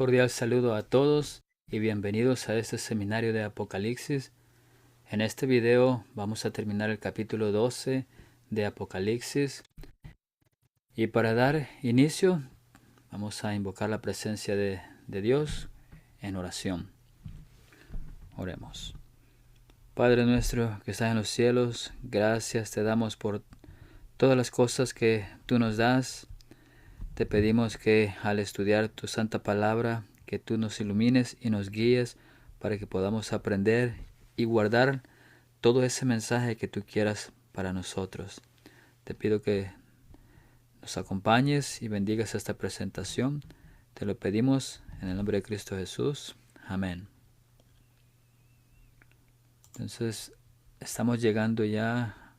cordial saludo a todos y bienvenidos a este seminario de Apocalipsis. En este video vamos a terminar el capítulo 12 de Apocalipsis y para dar inicio vamos a invocar la presencia de Dios en oración. Oremos. Padre nuestro que estás en los cielos, gracias te damos por todas las cosas que tú nos das. Te pedimos que al estudiar tu santa palabra, que tú nos ilumines y nos guíes para que podamos aprender y guardar todo ese mensaje que tú quieras para nosotros. Te pido que nos acompañes y bendigas esta presentación. Te lo pedimos en el nombre de Cristo Jesús. Amén. Entonces, estamos llegando ya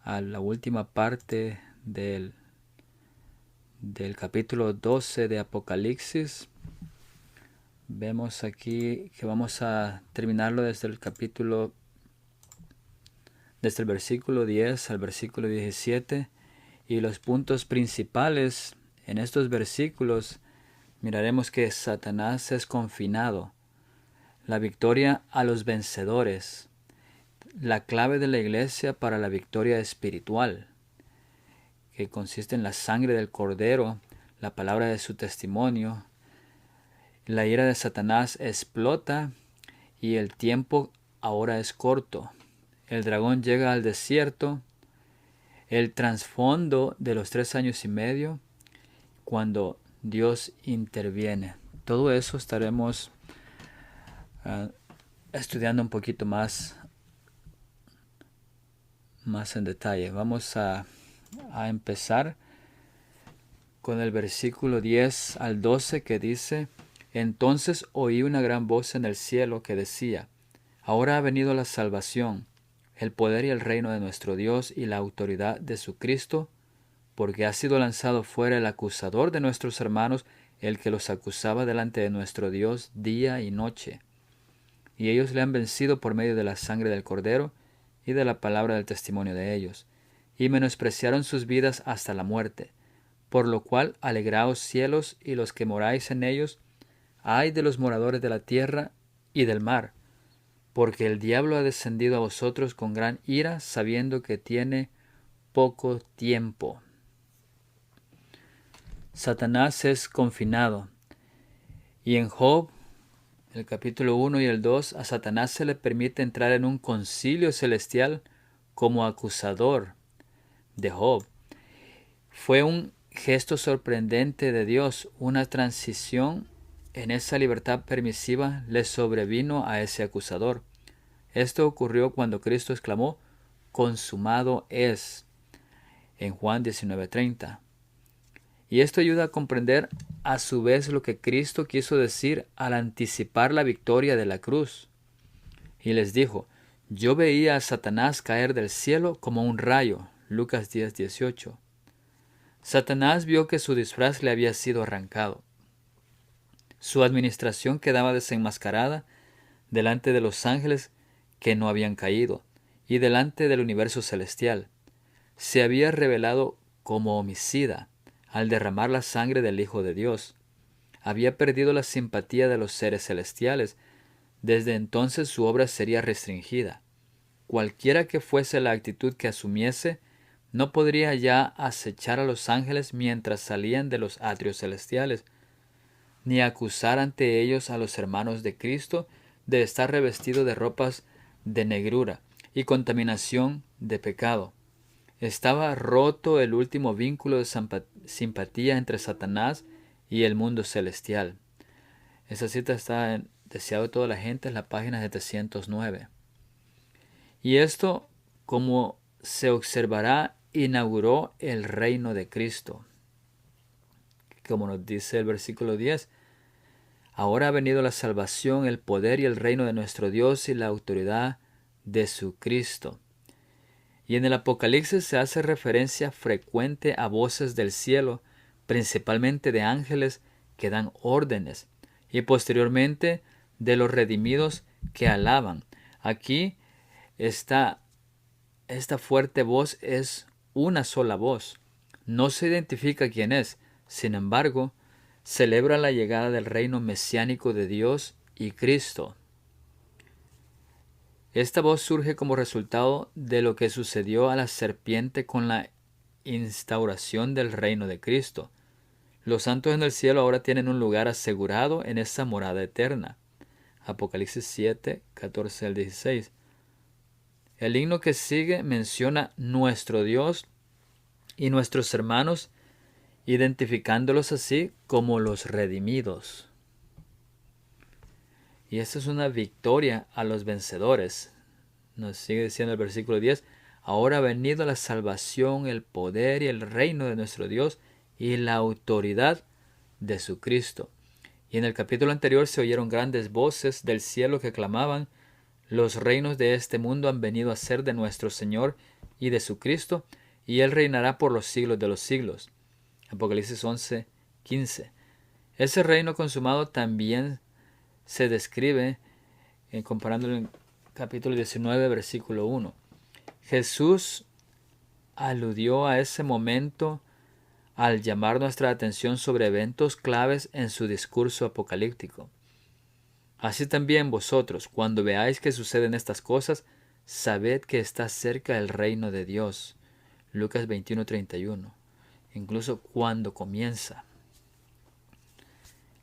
a la última parte del capítulo 12 de Apocalipsis. Vemos aquí que vamos a terminarlo desde el versículo 10 al versículo 17, y los puntos principales en estos versículos miraremos que Satanás es confinado, la victoria a los vencedores, la clave de la iglesia para la victoria espiritual, que consiste en la sangre del Cordero, la palabra de su testimonio. La ira de Satanás explota y el tiempo ahora es corto. El dragón llega al desierto, el trasfondo de los 3 años y medio, cuando Dios interviene. Todo eso estaremos estudiando un poquito más en detalle. Vamos a empezar con el versículo 10 al 12 que dice: Entonces oí una gran voz en el cielo que decía: Ahora ha venido la salvación, el poder y el reino de nuestro Dios y la autoridad de su Cristo, porque ha sido lanzado fuera el acusador de nuestros hermanos, el que los acusaba delante de nuestro Dios día y noche. Y ellos le han vencido por medio de la sangre del Cordero y de la palabra del testimonio de ellos, y menospreciaron sus vidas hasta la muerte. Por lo cual, alegraos cielos y los que moráis en ellos. Ay de los moradores de la tierra y del mar, porque el diablo ha descendido a vosotros con gran ira, sabiendo que tiene poco tiempo. Satanás es confinado. Y en Job, el capítulo 1 y el 2, a Satanás se le permite entrar en un concilio celestial como acusador de Job. Fue un gesto sorprendente de Dios, una transición en esa libertad permisiva le sobrevino a ese acusador. Esto ocurrió cuando Cristo exclamó: consumado es, en Juan 19:30. Y esto ayuda a comprender a su vez lo que Cristo quiso decir al anticipar la victoria de la cruz. Y les dijo: yo veía a Satanás caer del cielo como un rayo. Lucas 10:18. Satanás vio que su disfraz le había sido arrancado. Su administración quedaba desenmascarada delante de los ángeles que no habían caído y delante del universo celestial. Se había revelado como homicida al derramar la sangre del Hijo de Dios. Había perdido la simpatía de los seres celestiales. Desde entonces su obra sería restringida. Cualquiera que fuese la actitud que asumiese, no podría ya acechar a los ángeles mientras salían de los atrios celestiales, ni acusar ante ellos a los hermanos de Cristo de estar revestido de ropas de negrura y contaminación de pecado. Estaba roto el último vínculo de simpatía entre Satanás y el mundo celestial. Esa cita está en Deseado de toda la gente, en la página 709. Y esto, como se observará, inauguró el reino de Cristo. Como nos dice el versículo 10, ahora ha venido la salvación, el poder y el reino de nuestro Dios y la autoridad de su Cristo. Y en el Apocalipsis se hace referencia frecuente a voces del cielo, principalmente de ángeles que dan órdenes, y posteriormente de los redimidos que alaban. Aquí esta fuerte voz es una sola voz. No se identifica quién es. Sin embargo, celebra la llegada del reino mesiánico de Dios y Cristo. Esta voz surge como resultado de lo que sucedió a la serpiente con la instauración del reino de Cristo. Los santos en el cielo ahora tienen un lugar asegurado en esa morada eterna. Apocalipsis 7, 14 al 16. El himno que sigue menciona nuestro Dios y nuestros hermanos, identificándolos así como los redimidos. Y esta es una victoria a los vencedores. Nos sigue diciendo el versículo 10, ahora ha venido la salvación, el poder y el reino de nuestro Dios y la autoridad de su Cristo. Y en el capítulo anterior se oyeron grandes voces del cielo que clamaban, los reinos de este mundo han venido a ser de nuestro Señor y de su Cristo, y Él reinará por los siglos de los siglos. Apocalipsis 11, 15. Ese reino consumado también se describe, comparándolo en capítulo 19, versículo 1. Jesús aludió a ese momento al llamar nuestra atención sobre eventos claves en su discurso apocalíptico. Así también vosotros, cuando veáis que suceden estas cosas, sabed que está cerca el reino de Dios. Lucas 21:31. Incluso cuando comienza.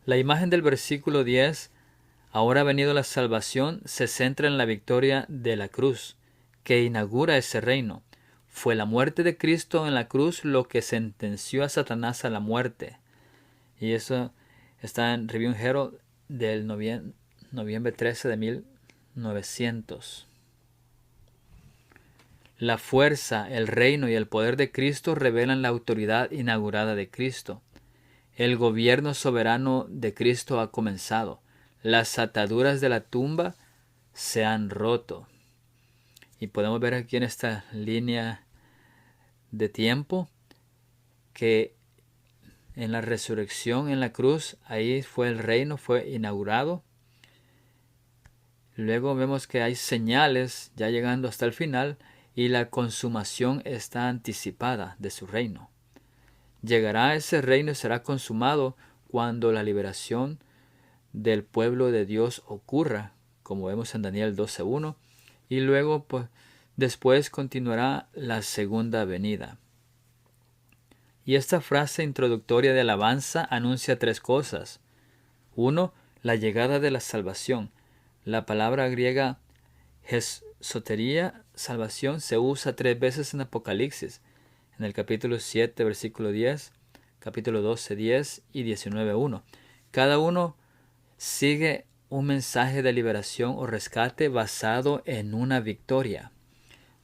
La imagen del versículo 10, ahora ha venido la salvación, se centra en la victoria de la cruz, que inaugura ese reino. Fue la muerte de Cristo en la cruz lo que sentenció a Satanás a la muerte. Y eso está en Review and Herald del noviembre 13 de 1900. La fuerza, el reino y el poder de Cristo revelan la autoridad inaugurada de Cristo. El gobierno soberano de Cristo ha comenzado. Las ataduras de la tumba se han roto. Y podemos ver aquí en esta línea de tiempo que en la resurrección en la cruz, ahí fue el reino, fue inaugurado. Luego vemos que hay señales ya llegando hasta el final y la consumación está anticipada de su reino. Llegará ese reino y será consumado cuando la liberación del pueblo de Dios ocurra, como vemos en Daniel 12:1, y luego después continuará la segunda venida. Y esta frase introductoria de alabanza anuncia tres cosas. 1. La llegada de la salvación. La palabra griega sotería, salvación, se usa 3 veces en Apocalipsis, en el capítulo 7, versículo 10, capítulo 12, 10 y 19:1. Cada uno sigue un mensaje de liberación o rescate basado en una victoria.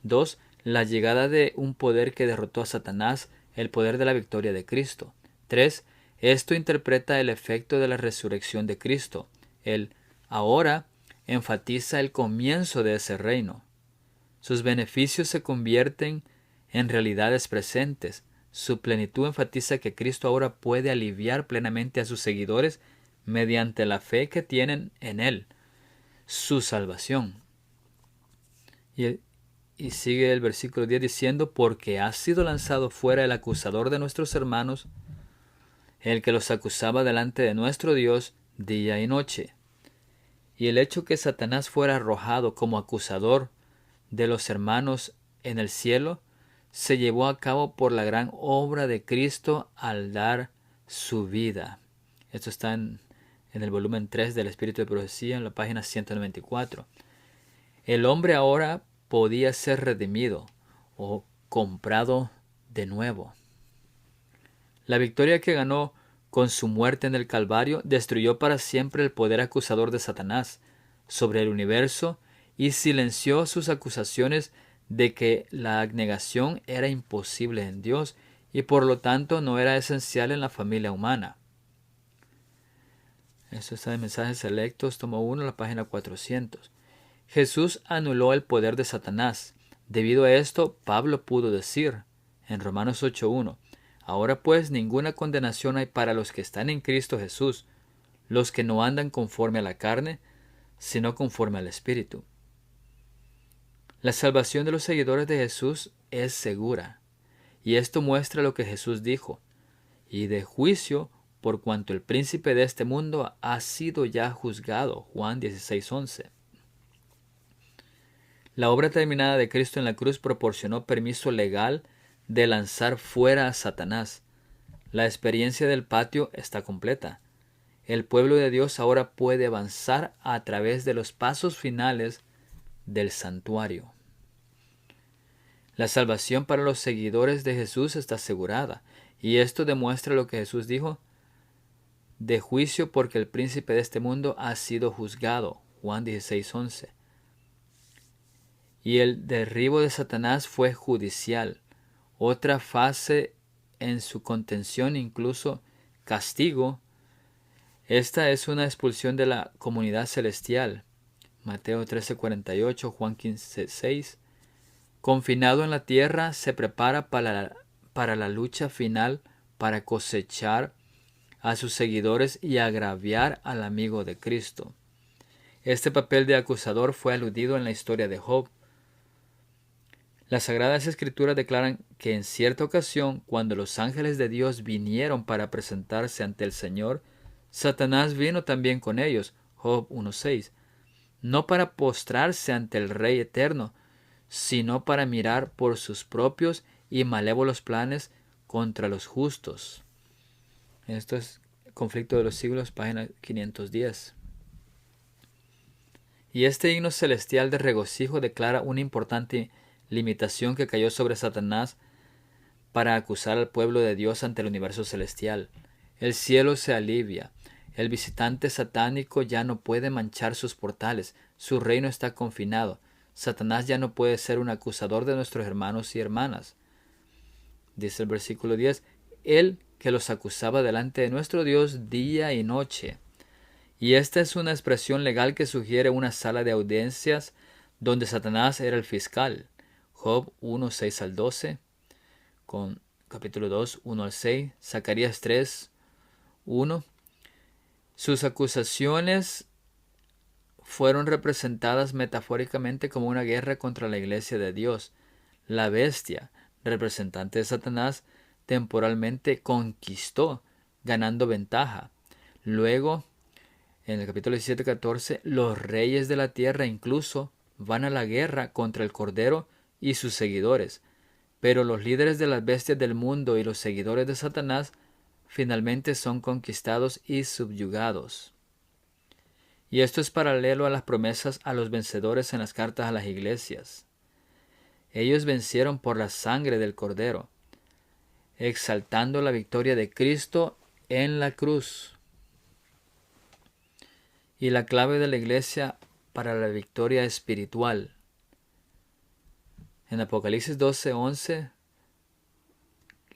2. La llegada de un poder que derrotó a Satanás, el poder de la victoria de Cristo. 3. Esto interpreta el efecto de la resurrección de Cristo. El ahora enfatiza el comienzo de ese reino. Sus beneficios se convierten en realidades presentes. Su plenitud enfatiza que Cristo ahora puede aliviar plenamente a sus seguidores mediante la fe que tienen en Él, su salvación. Y sigue el versículo 10 diciendo, porque ha sido lanzado fuera el acusador de nuestros hermanos, el que los acusaba delante de nuestro Dios día y noche. Y el hecho que Satanás fuera arrojado como acusador de los hermanos en el cielo se llevó a cabo por la gran obra de Cristo al dar su vida. Esto está en el volumen 3 del Espíritu de Profecía, en la página 194. El hombre ahora podía ser redimido o comprado de nuevo. La victoria que ganó con su muerte en el Calvario destruyó para siempre el poder acusador de Satanás sobre el universo y silenció sus acusaciones de que la abnegación era imposible en Dios y por lo tanto no era esencial en la familia humana. Esto está en Mensajes Selectos, tomo 1, la página 400. Jesús anuló el poder de Satanás. Debido a esto, Pablo pudo decir en Romanos 8:1, ahora pues ninguna condenación hay para los que están en Cristo Jesús, los que no andan conforme a la carne, sino conforme al Espíritu. La salvación de los seguidores de Jesús es segura, y esto muestra lo que Jesús dijo, y de juicio por cuanto el príncipe de este mundo ha sido ya juzgado. Juan 16:11. La obra terminada de Cristo en la cruz proporcionó permiso legal de lanzar fuera a Satanás. La experiencia del patio está completa. El pueblo de Dios ahora puede avanzar a través de los pasos finales del santuario. La salvación para los seguidores de Jesús está asegurada, y esto demuestra lo que Jesús dijo: de juicio porque el príncipe de este mundo ha sido juzgado. Juan 16:11. Y el derribo de Satanás fue judicial. Otra fase en su contención, incluso castigo. Esta es una expulsión de la comunidad celestial. Mateo 13:48, Juan 15:6. Confinado en la tierra, se prepara para la lucha final, para cosechar a sus seguidores y agraviar al amigo de Cristo. Este papel de acusador fue aludido en la historia de Job. Las Sagradas Escrituras declaran que en cierta ocasión, cuando los ángeles de Dios vinieron para presentarse ante el Señor, Satanás vino también con ellos. Job 1:6. No para postrarse ante el Rey eterno, sino para mirar por sus propios y malévolos planes contra los justos. Esto es Conflicto de los Siglos, página 510. Y este himno celestial de regocijo declara una importante limitación que cayó sobre Satanás para acusar al pueblo de Dios ante el universo celestial. El cielo se alivia. El visitante satánico ya no puede manchar sus portales. Su reino está confinado. Satanás ya no puede ser un acusador de nuestros hermanos y hermanas. Dice el versículo 10, Él que los acusaba delante de nuestro Dios día y noche. Y esta es una expresión legal que sugiere una sala de audiencias donde Satanás era el fiscal. Job 1, 6 al 12, con capítulo 2, 1 al 6, Zacarías 3, 1. Sus acusaciones fueron representadas metafóricamente como una guerra contra la iglesia de Dios. La bestia, representante de Satanás, temporalmente conquistó, ganando ventaja. Luego, en el capítulo 17-14, los reyes de la tierra incluso van a la guerra contra el Cordero y sus seguidores. Pero los líderes de las bestias del mundo y los seguidores de Satanás finalmente son conquistados y subyugados. Y esto es paralelo a las promesas a los vencedores en las cartas a las iglesias. Ellos vencieron por la sangre del Cordero, exaltando la victoria de Cristo en la cruz. Y la clave de la iglesia para la victoria espiritual. En Apocalipsis 12:11,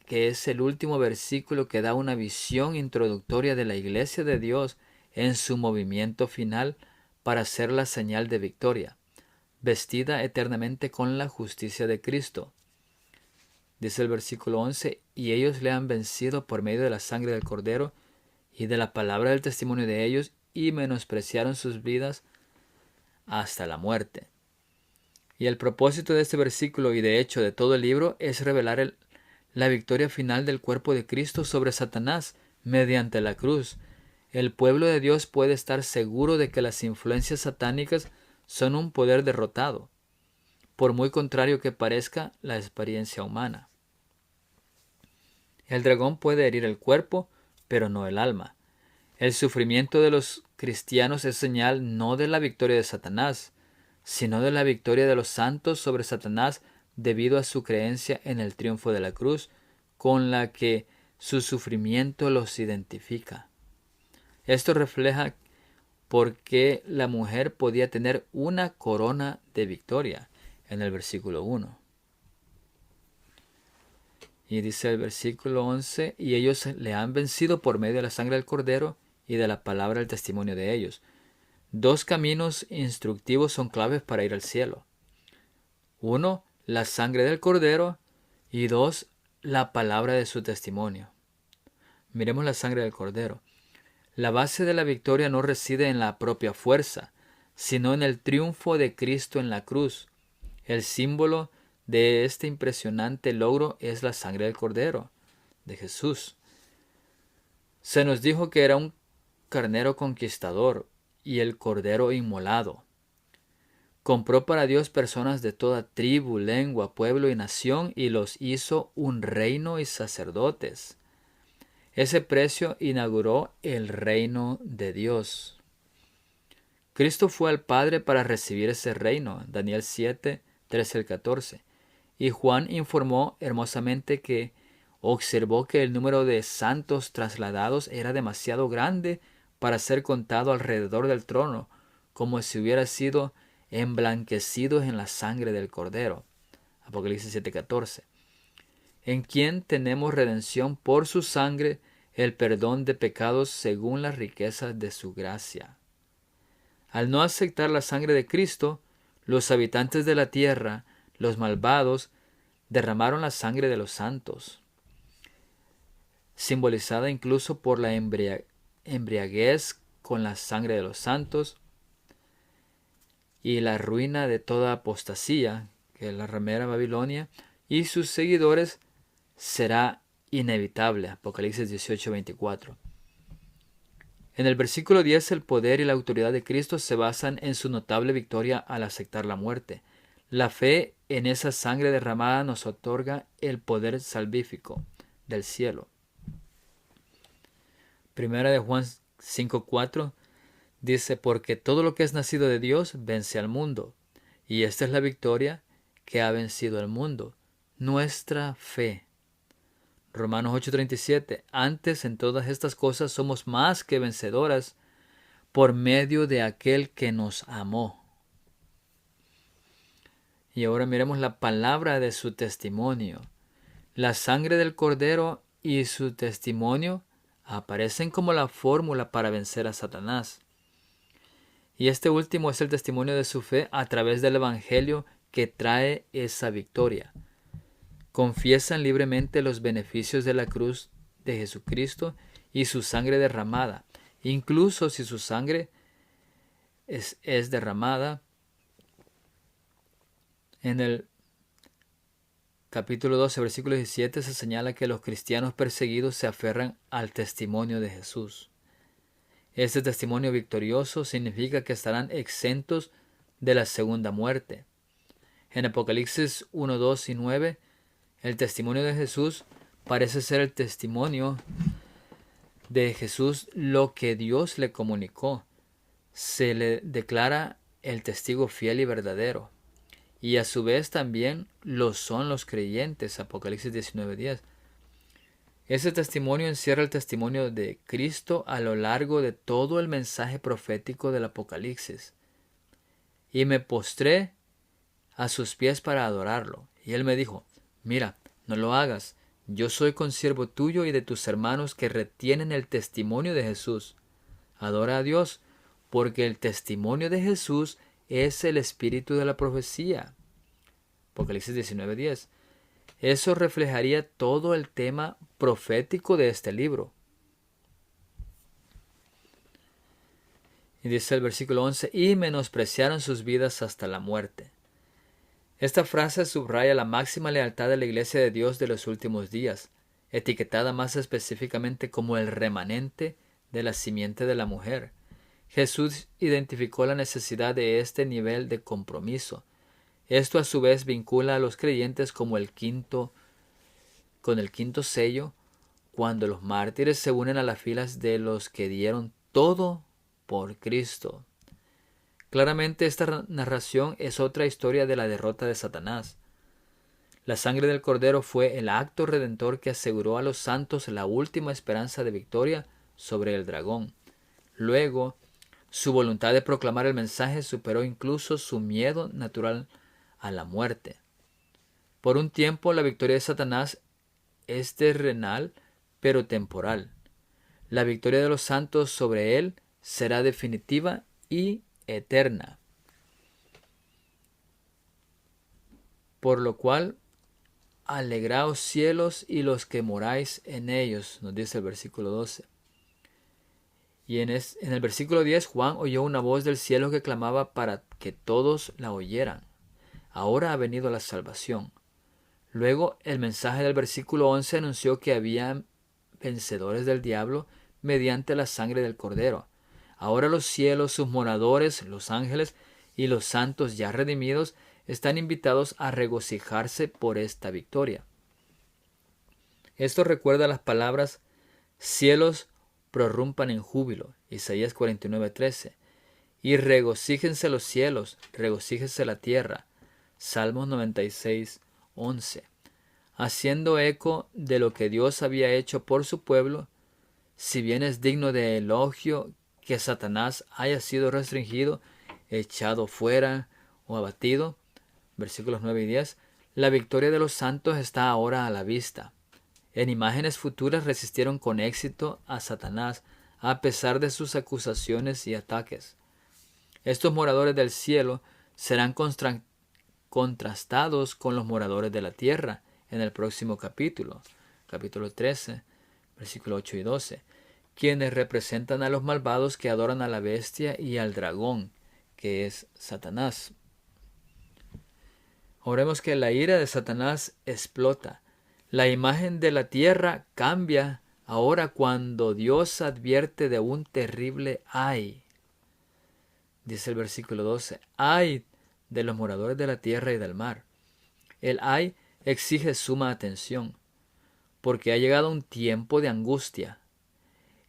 que es el último versículo que da una visión introductoria de la iglesia de Dios en su movimiento final para ser la señal de victoria, vestida eternamente con la justicia de Cristo. Dice el versículo 11, y ellos le han vencido por medio de la sangre del Cordero y de la palabra del testimonio de ellos, y menospreciaron sus vidas hasta la muerte. Y el propósito de este versículo y de hecho de todo el libro es revelar la victoria final del cuerpo de Cristo sobre Satanás mediante la cruz. El pueblo de Dios puede estar seguro de que las influencias satánicas son un poder derrotado, por muy contrario que parezca la experiencia humana. El dragón puede herir el cuerpo, pero no el alma. El sufrimiento de los cristianos es señal no de la victoria de Satanás, sino de la victoria de los santos sobre Satanás debido a su creencia en el triunfo de la cruz, con la que su sufrimiento los identifica. Esto refleja por qué la mujer podía tener una corona de victoria en el versículo 1. Y dice el versículo 11, y ellos le han vencido por medio de la sangre del Cordero y de la palabra del testimonio de ellos. Dos caminos instructivos son claves para ir al cielo. 1, la sangre del Cordero, y 2, la palabra de su testimonio. Miremos la sangre del Cordero. La base de la victoria no reside en la propia fuerza, sino en el triunfo de Cristo en la cruz. El símbolo de este impresionante logro es la sangre del Cordero, de Jesús. Se nos dijo que era un carnero conquistador y el cordero inmolado. Compró para Dios personas de toda tribu, lengua, pueblo y nación y los hizo un reino y sacerdotes. Ese precio inauguró el reino de Dios. Cristo fue al Padre para recibir ese reino, Daniel 7, 13 al 14. Y Juan informó hermosamente que observó que el número de santos trasladados era demasiado grande para ser contado alrededor del trono, como si hubiera sido emblanquecidos en la sangre del Cordero. Apocalipsis 7:14. En quien tenemos redención por su sangre, el perdón de pecados según las riquezas de su gracia. Al no aceptar la sangre de Cristo, los habitantes de la tierra, los malvados, derramaron la sangre de los santos, simbolizada incluso por la embriaguez con la sangre de los santos y la ruina de toda apostasía, que la ramera Babilonia y sus seguidores será inevitable. Apocalipsis 18:24. En el versículo 10, el poder y la autoridad de Cristo se basan en su notable victoria al aceptar la muerte. La fe en esa sangre derramada nos otorga el poder salvífico del cielo. Primera de Juan 5:4 dice, porque todo lo que es nacido de Dios vence al mundo. Y esta es la victoria que ha vencido al mundo, nuestra fe. Romanos 8:37, antes en todas estas cosas somos más que vencedoras por medio de aquel que nos amó. Y ahora miremos la palabra de su testimonio. La sangre del Cordero y su testimonio aparecen como la fórmula para vencer a Satanás. Y este último es el testimonio de su fe a través del Evangelio que trae esa victoria. Confiesan libremente los beneficios de la cruz de Jesucristo y su sangre derramada. Incluso si su sangre es derramada, en el capítulo 12, versículo 17 se señala que los cristianos perseguidos se aferran al testimonio de Jesús. Este testimonio victorioso significa que estarán exentos de la segunda muerte. En Apocalipsis 1, 2 y 9, el testimonio de Jesús parece ser el testimonio de Jesús, lo que Dios le comunicó. Se le declara el testigo fiel y verdadero. Y a su vez también lo son los creyentes. Apocalipsis 19:10. Ese testimonio encierra el testimonio de Cristo a lo largo de todo el mensaje profético del Apocalipsis. Y me postré a sus pies para adorarlo. Y él me dijo, mira, no lo hagas. Yo soy consiervo tuyo y de tus hermanos que retienen el testimonio de Jesús. Adora a Dios, porque el testimonio de Jesús es el espíritu de la profecía. Apocalipsis 19:10. Eso reflejaría todo el tema profético de este libro. Y dice el versículo 11, y menospreciaron sus vidas hasta la muerte. Esta frase subraya la máxima lealtad de la Iglesia de Dios de los últimos días, etiquetada más específicamente como el remanente de la simiente de la mujer. Jesús identificó la necesidad de este nivel de compromiso. Esto a su vez vincula a los creyentes con el quinto sello, cuando los mártires se unen a las filas de los que dieron todo por Cristo. Claramente esta narración es otra historia de la derrota de Satanás. La sangre del Cordero fue el acto redentor que aseguró a los santos la última esperanza de victoria sobre el dragón. Luego, su voluntad de proclamar el mensaje superó incluso su miedo natural a la muerte. Por un tiempo la victoria de Satanás es terrenal, pero temporal. La victoria de los santos sobre él será definitiva y eterna. Por lo cual, alegraos cielos y los que moráis en ellos, nos dice el versículo 12. Y en el versículo 10, Juan oyó una voz del cielo que clamaba para que todos la oyeran. Ahora ha venido la salvación. Luego, el mensaje del versículo 11 anunció que había vencedores del diablo, mediante la sangre del Cordero. Ahora los cielos, sus moradores, los ángeles y los santos ya redimidos están invitados a regocijarse por esta victoria. Esto recuerda las palabras: cielos prorrumpan en júbilo, Isaías 49:13, y regocíjense los cielos, regocíjese la tierra, Salmos 96:11, haciendo eco de lo que Dios había hecho por su pueblo. Si bien es digno de elogio que Satanás haya sido restringido, echado fuera o abatido, versículos 9 y 10, la victoria de los santos está ahora a la vista. En imágenes futuras resistieron con éxito a Satanás a pesar de sus acusaciones y ataques. Estos moradores del cielo serán contrastados con los moradores de la tierra en el próximo capítulo 13, versículos 8 y 12, quienes representan a los malvados que adoran a la bestia y al dragón, que es Satanás. Oremos que la ira de Satanás explota. La imagen de la tierra cambia ahora cuando Dios advierte de un terrible ay. Dice el versículo 12, ay de los moradores de la tierra y del mar. El ay exige suma atención, porque ha llegado un tiempo de angustia.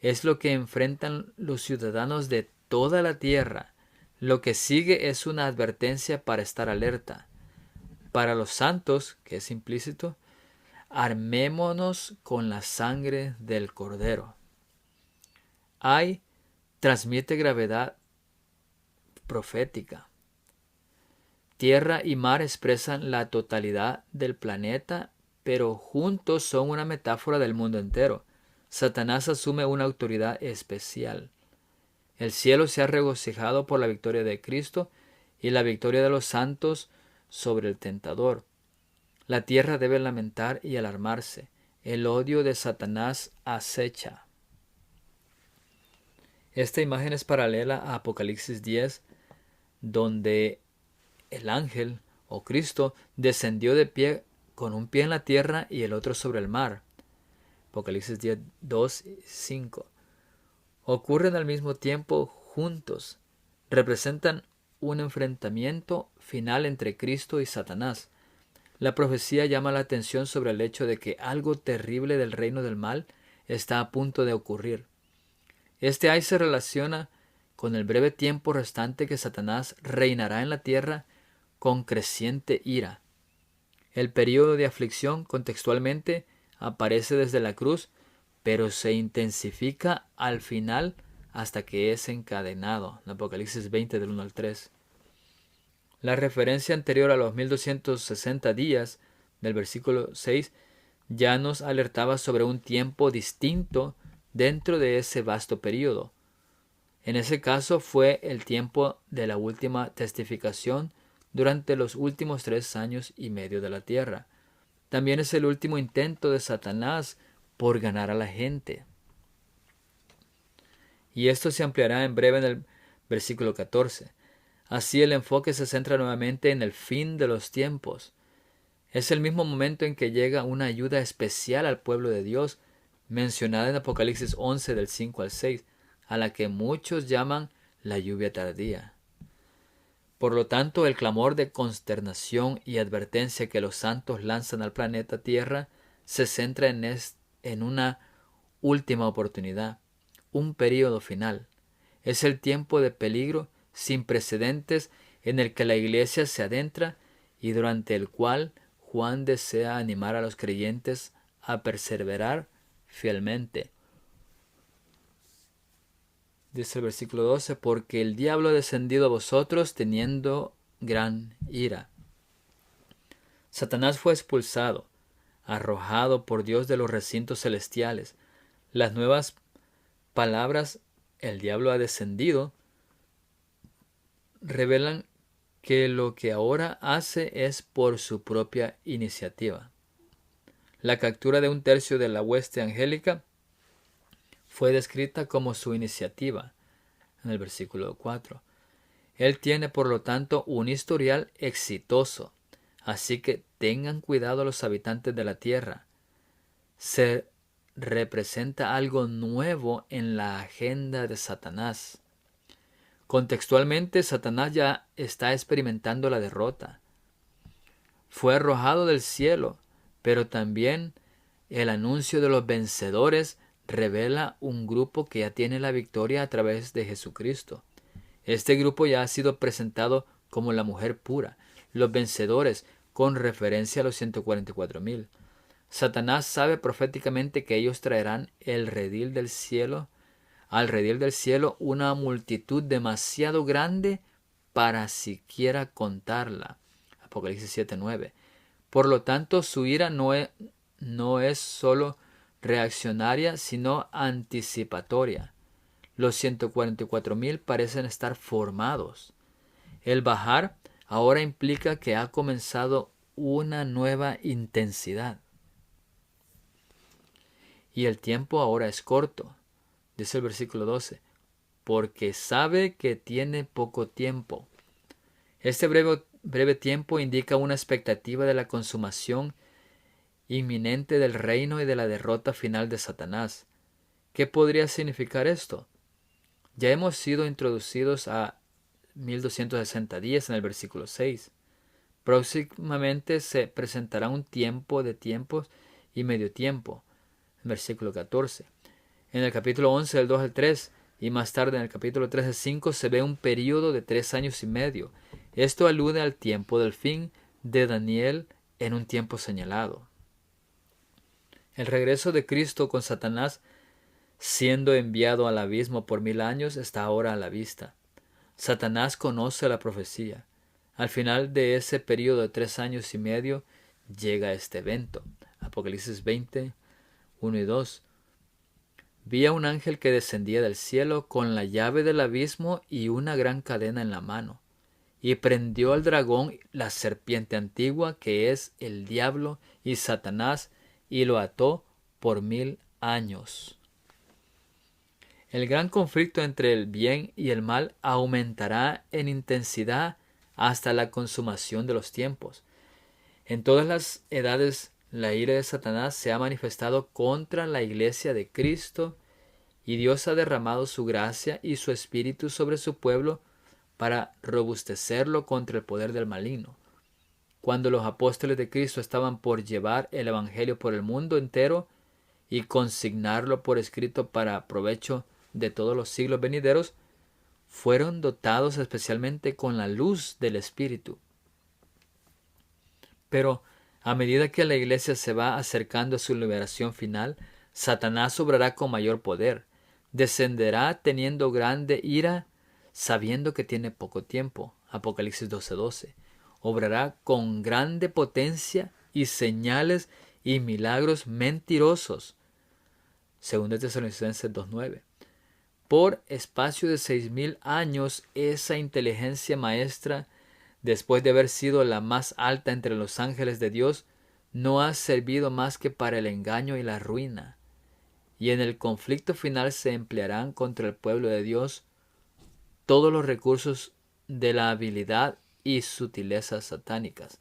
Es lo que enfrentan los ciudadanos de toda la tierra. Lo que sigue es una advertencia para estar alerta. Para los santos, que es implícito, armémonos con la sangre del Cordero. Ay transmite gravedad profética. Tierra y mar expresan la totalidad del planeta, pero juntos son una metáfora del mundo entero. Satanás asume una autoridad especial. El cielo se ha regocijado por la victoria de Cristo y la victoria de los santos sobre el tentador. La tierra debe lamentar y alarmarse. El odio de Satanás acecha. Esta imagen es paralela a Apocalipsis 10, donde el ángel o Cristo descendió de pie con un pie en la tierra y el otro sobre el mar. Apocalipsis 10, 2 y 5. Ocurren al mismo tiempo juntos. Representan un enfrentamiento final entre Cristo y Satanás. La profecía llama la atención sobre el hecho de que algo terrible del reino del mal está a punto de ocurrir. Este ay se relaciona con el breve tiempo restante que Satanás reinará en la tierra con creciente ira. El período de aflicción contextualmente aparece desde la cruz, pero se intensifica al final hasta que es encadenado. En Apocalipsis 20 del 1 al 3. La referencia anterior a los 1260 días del versículo 6 ya nos alertaba sobre un tiempo distinto dentro de ese vasto período. En ese caso fue el tiempo de la última testificación durante los últimos 3 años y medio de la tierra. También es el último intento de Satanás por ganar a la gente. Y esto se ampliará en breve en el versículo 14. Así el enfoque se centra nuevamente en el fin de los tiempos. Es el mismo momento en que llega una ayuda especial al pueblo de Dios, mencionada en Apocalipsis 11 del 5 al 6, a la que muchos llaman la lluvia tardía. Por lo tanto, el clamor de consternación y advertencia que los santos lanzan al planeta Tierra se centra en una última oportunidad, un período final. Es el tiempo de peligro sin precedentes en el que la Iglesia se adentra y durante el cual Juan desea animar a los creyentes a perseverar fielmente. Dice el versículo 12, porque el diablo ha descendido a vosotros teniendo gran ira. Satanás fue expulsado, arrojado por Dios de los recintos celestiales. Las nuevas palabras, el diablo ha descendido, revelan que lo que ahora hace es por su propia iniciativa. La captura de 1/3 de la hueste angélica fue descrita como su iniciativa en el versículo 4. Él tiene por lo tanto un historial exitoso, así que tengan cuidado los habitantes de la tierra. Se representa algo nuevo en la agenda de Satanás. Contextualmente, Satanás ya está experimentando la derrota. Fue arrojado del cielo, pero también el anuncio de los vencedores revela un grupo que ya tiene la victoria a través de Jesucristo. Este grupo ya ha sido presentado como la mujer pura, los vencedores, con referencia a los 144,000. Satanás sabe proféticamente que ellos traerán al redil del cielo una multitud demasiado grande para siquiera contarla. Apocalipsis 7:9. Por lo tanto, su ira no es solo reaccionaria, sino anticipatoria. Los 144,000 parecen estar formados. El bajar ahora implica que ha comenzado una nueva intensidad. Y el tiempo ahora es corto, dice el versículo 12, porque sabe que tiene poco tiempo. Este breve tiempo indica una expectativa de la consumación inminente del reino y de la derrota final de Satanás. ¿Qué podría significar esto? Ya hemos sido introducidos a 1260 días en el versículo 6. Próximamente se presentará un tiempo de tiempos y medio tiempo, versículo 14. En el capítulo 11 del 2 al 3 y más tarde en el capítulo 3 al 5 se ve un período de 3 años y medio. Esto alude al tiempo del fin de Daniel en un tiempo señalado. El regreso de Cristo con Satanás siendo enviado al abismo por 1000 años está ahora a la vista. Satanás conoce la profecía. Al final de ese período de 3 años y medio llega este evento. Apocalipsis 20, 1 y 2. Vi a un ángel que descendía del cielo con la llave del abismo y una gran cadena en la mano, y prendió al dragón, la serpiente antigua, que es el diablo y Satanás, y lo ató por 1000 años. El gran conflicto entre el bien y el mal aumentará en intensidad hasta la consumación de los tiempos. En todas las edades, la ira de Satanás se ha manifestado contra la iglesia de Cristo, y Dios ha derramado su gracia y su espíritu sobre su pueblo para robustecerlo contra el poder del maligno. Cuando los apóstoles de Cristo estaban por llevar el evangelio por el mundo entero y consignarlo por escrito para provecho de todos los siglos venideros, fueron dotados especialmente con la luz del Espíritu. Pero a medida que la iglesia se va acercando a su liberación final, Satanás obrará con mayor poder, descenderá teniendo grande ira, sabiendo que tiene poco tiempo. Apocalipsis 12:12. Obrará con grande potencia y señales y milagros mentirosos. 2 Tesalonicenses 2:9. Por espacio de 6000 años, esa inteligencia maestra, después de haber sido la más alta entre los ángeles de Dios, no ha servido más que para el engaño y la ruina. Y en el conflicto final se emplearán contra el pueblo de Dios todos los recursos de la habilidad y sutilezas satánicas,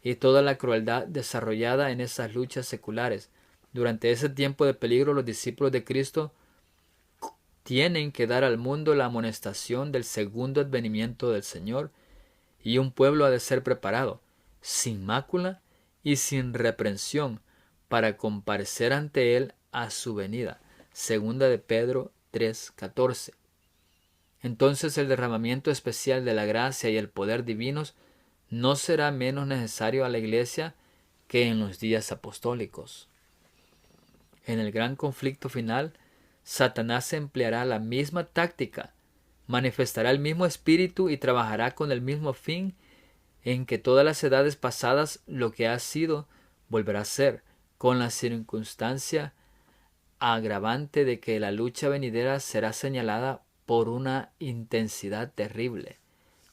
y toda la crueldad desarrollada en esas luchas seculares. Durante ese tiempo de peligro, los discípulos de Cristo tienen que dar al mundo la amonestación del segundo advenimiento del Señor, y un pueblo ha de ser preparado, sin mácula y sin reprensión, para comparecer ante Él a su venida. Segunda de Pedro 3:14. Entonces el derramamiento especial de la gracia y el poder divinos no será menos necesario a la Iglesia que en los días apostólicos. En el gran conflicto final, Satanás empleará la misma táctica, manifestará el mismo espíritu y trabajará con el mismo fin en que todas las edades pasadas lo que ha sido volverá a ser, con la circunstancia agravante de que la lucha venidera será señalada por una intensidad terrible,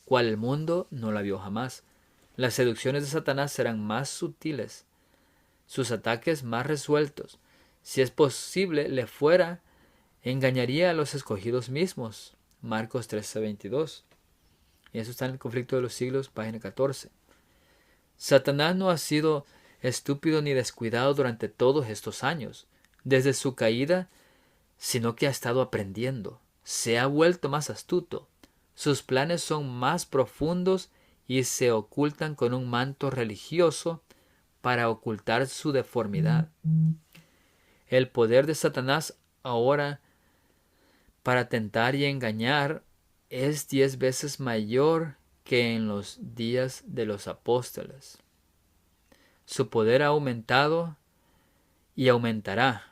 cual el mundo no la vio jamás. Las seducciones de Satanás serán más sutiles, sus ataques más resueltos. Si es posible, le fuera, engañaría a los escogidos mismos. Marcos 13:22. Y eso está en el conflicto de los siglos, página 14. Satanás no ha sido estúpido ni descuidado durante todos estos años. desde su caída, sino que ha estado aprendiendo. Se ha vuelto más astuto. Sus planes son más profundos y se ocultan con un manto religioso para ocultar su deformidad. El poder de Satanás ahora para tentar y engañar es 10 veces mayor que en los días de los apóstoles. Su poder ha aumentado y aumentará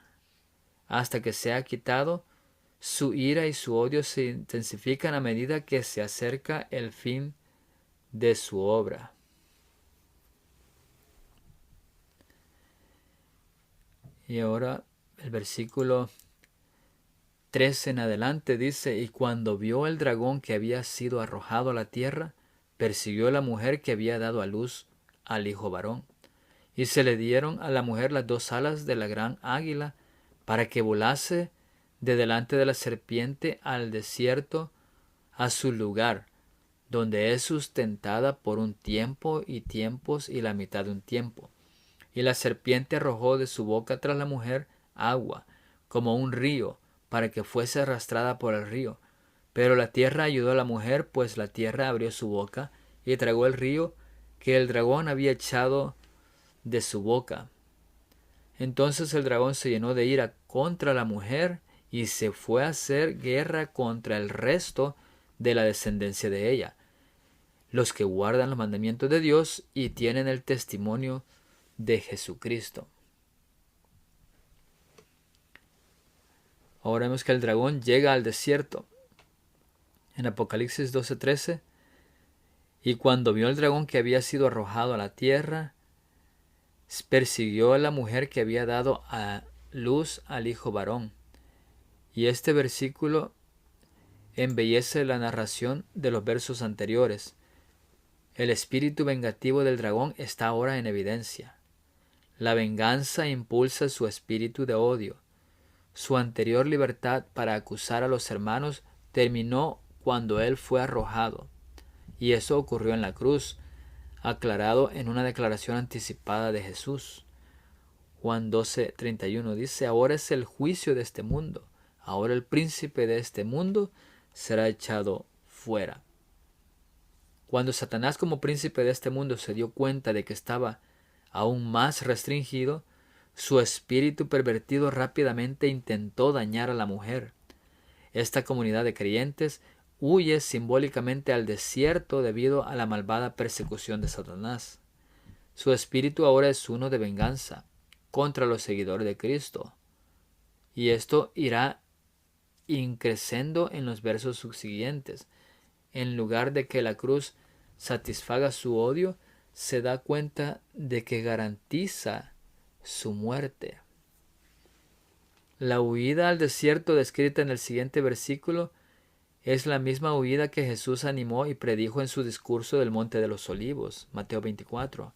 hasta que sea quitado. Su ira y su odio se intensifican a medida que se acerca el fin de su obra. Y ahora el versículo 13 en adelante dice: y cuando vio el dragón que había sido arrojado a la tierra, persiguió a la mujer que había dado a luz al hijo varón. Y se le dieron a la mujer las 2 alas de la gran águila, para que volase de delante de la serpiente al desierto, a su lugar, donde es sustentada por un tiempo y tiempos y la mitad de un tiempo. Y la serpiente arrojó de su boca tras la mujer agua, como un río, para que fuese arrastrada por el río. Pero la tierra ayudó a la mujer, pues la tierra abrió su boca y tragó el río que el dragón había echado de su boca. Entonces el dragón se llenó de ira contra la mujer y se fue a hacer guerra contra el resto de la descendencia de ella, los que guardan los mandamientos de Dios y tienen el testimonio de Jesucristo. Ahora vemos que el dragón llega al desierto. En Apocalipsis 12:13, y cuando vio el dragón que había sido arrojado a la tierra, persiguió a la mujer que había dado a luz al hijo varón. Y este versículo embellece la narración de los versos anteriores. El espíritu vengativo del dragón está ahora en evidencia. La venganza impulsa su espíritu de odio. Su anterior libertad para acusar a los hermanos terminó cuando él fue arrojado. Y eso ocurrió en la cruz, aclarado en una declaración anticipada de Jesús. Juan 12:31 dice: ahora es el juicio de este mundo. Ahora el príncipe de este mundo será echado fuera. Cuando Satanás, como príncipe de este mundo, se dio cuenta de que estaba aún más restringido, su espíritu pervertido rápidamente intentó dañar a la mujer. Esta comunidad de creyentes huye simbólicamente al desierto debido a la malvada persecución de Satanás. Su espíritu ahora es uno de venganza contra los seguidores de Cristo. Y esto irá increciendo en los versos subsiguientes. En lugar de que la cruz satisfaga su odio, se da cuenta de que garantiza su muerte. La huida al desierto descrita en el siguiente versículo es la misma huida que Jesús animó y predijo en su discurso del Monte de los Olivos, Mateo 24.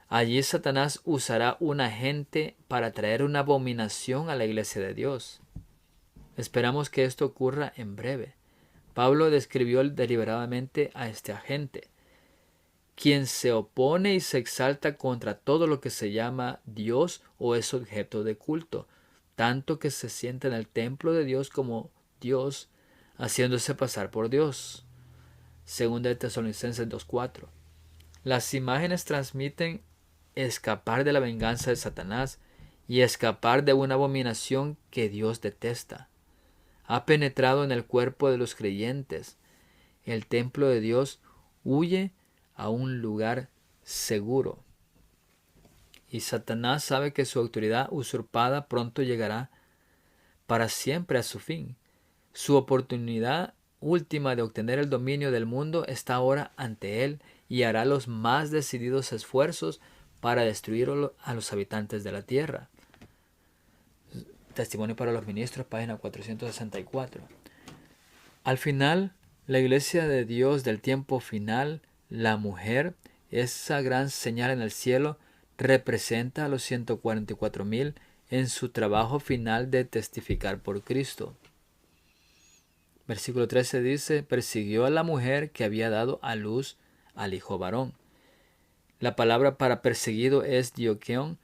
Allí Satanás usará un agente para traer una abominación a la iglesia de Dios. Esperamos que esto ocurra en breve. Pablo describió deliberadamente a este agente, quien se opone y se exalta contra todo lo que se llama Dios o es objeto de culto, tanto que se sienta en el templo de Dios como Dios, haciéndose pasar por Dios. Segunda de Tesalonicenses 2:4. Las imágenes transmiten escapar de la venganza de Satanás y escapar de una abominación que Dios detesta. Ha penetrado en el cuerpo de los creyentes. El templo de Dios huye a un lugar seguro. Y Satanás sabe que su autoridad usurpada pronto llegará para siempre a su fin. Su oportunidad última de obtener el dominio del mundo está ahora ante él y hará los más decididos esfuerzos para destruir a los habitantes de la tierra. Testimonio para los ministros, página 464. Al final, la iglesia de Dios del tiempo final, la mujer, esa gran señal en el cielo, representa a los 144,000 en su trabajo final de testificar por Cristo. Versículo 13 dice: persiguió a la mujer que había dado a luz al hijo varón. La palabra para perseguido es diokeon,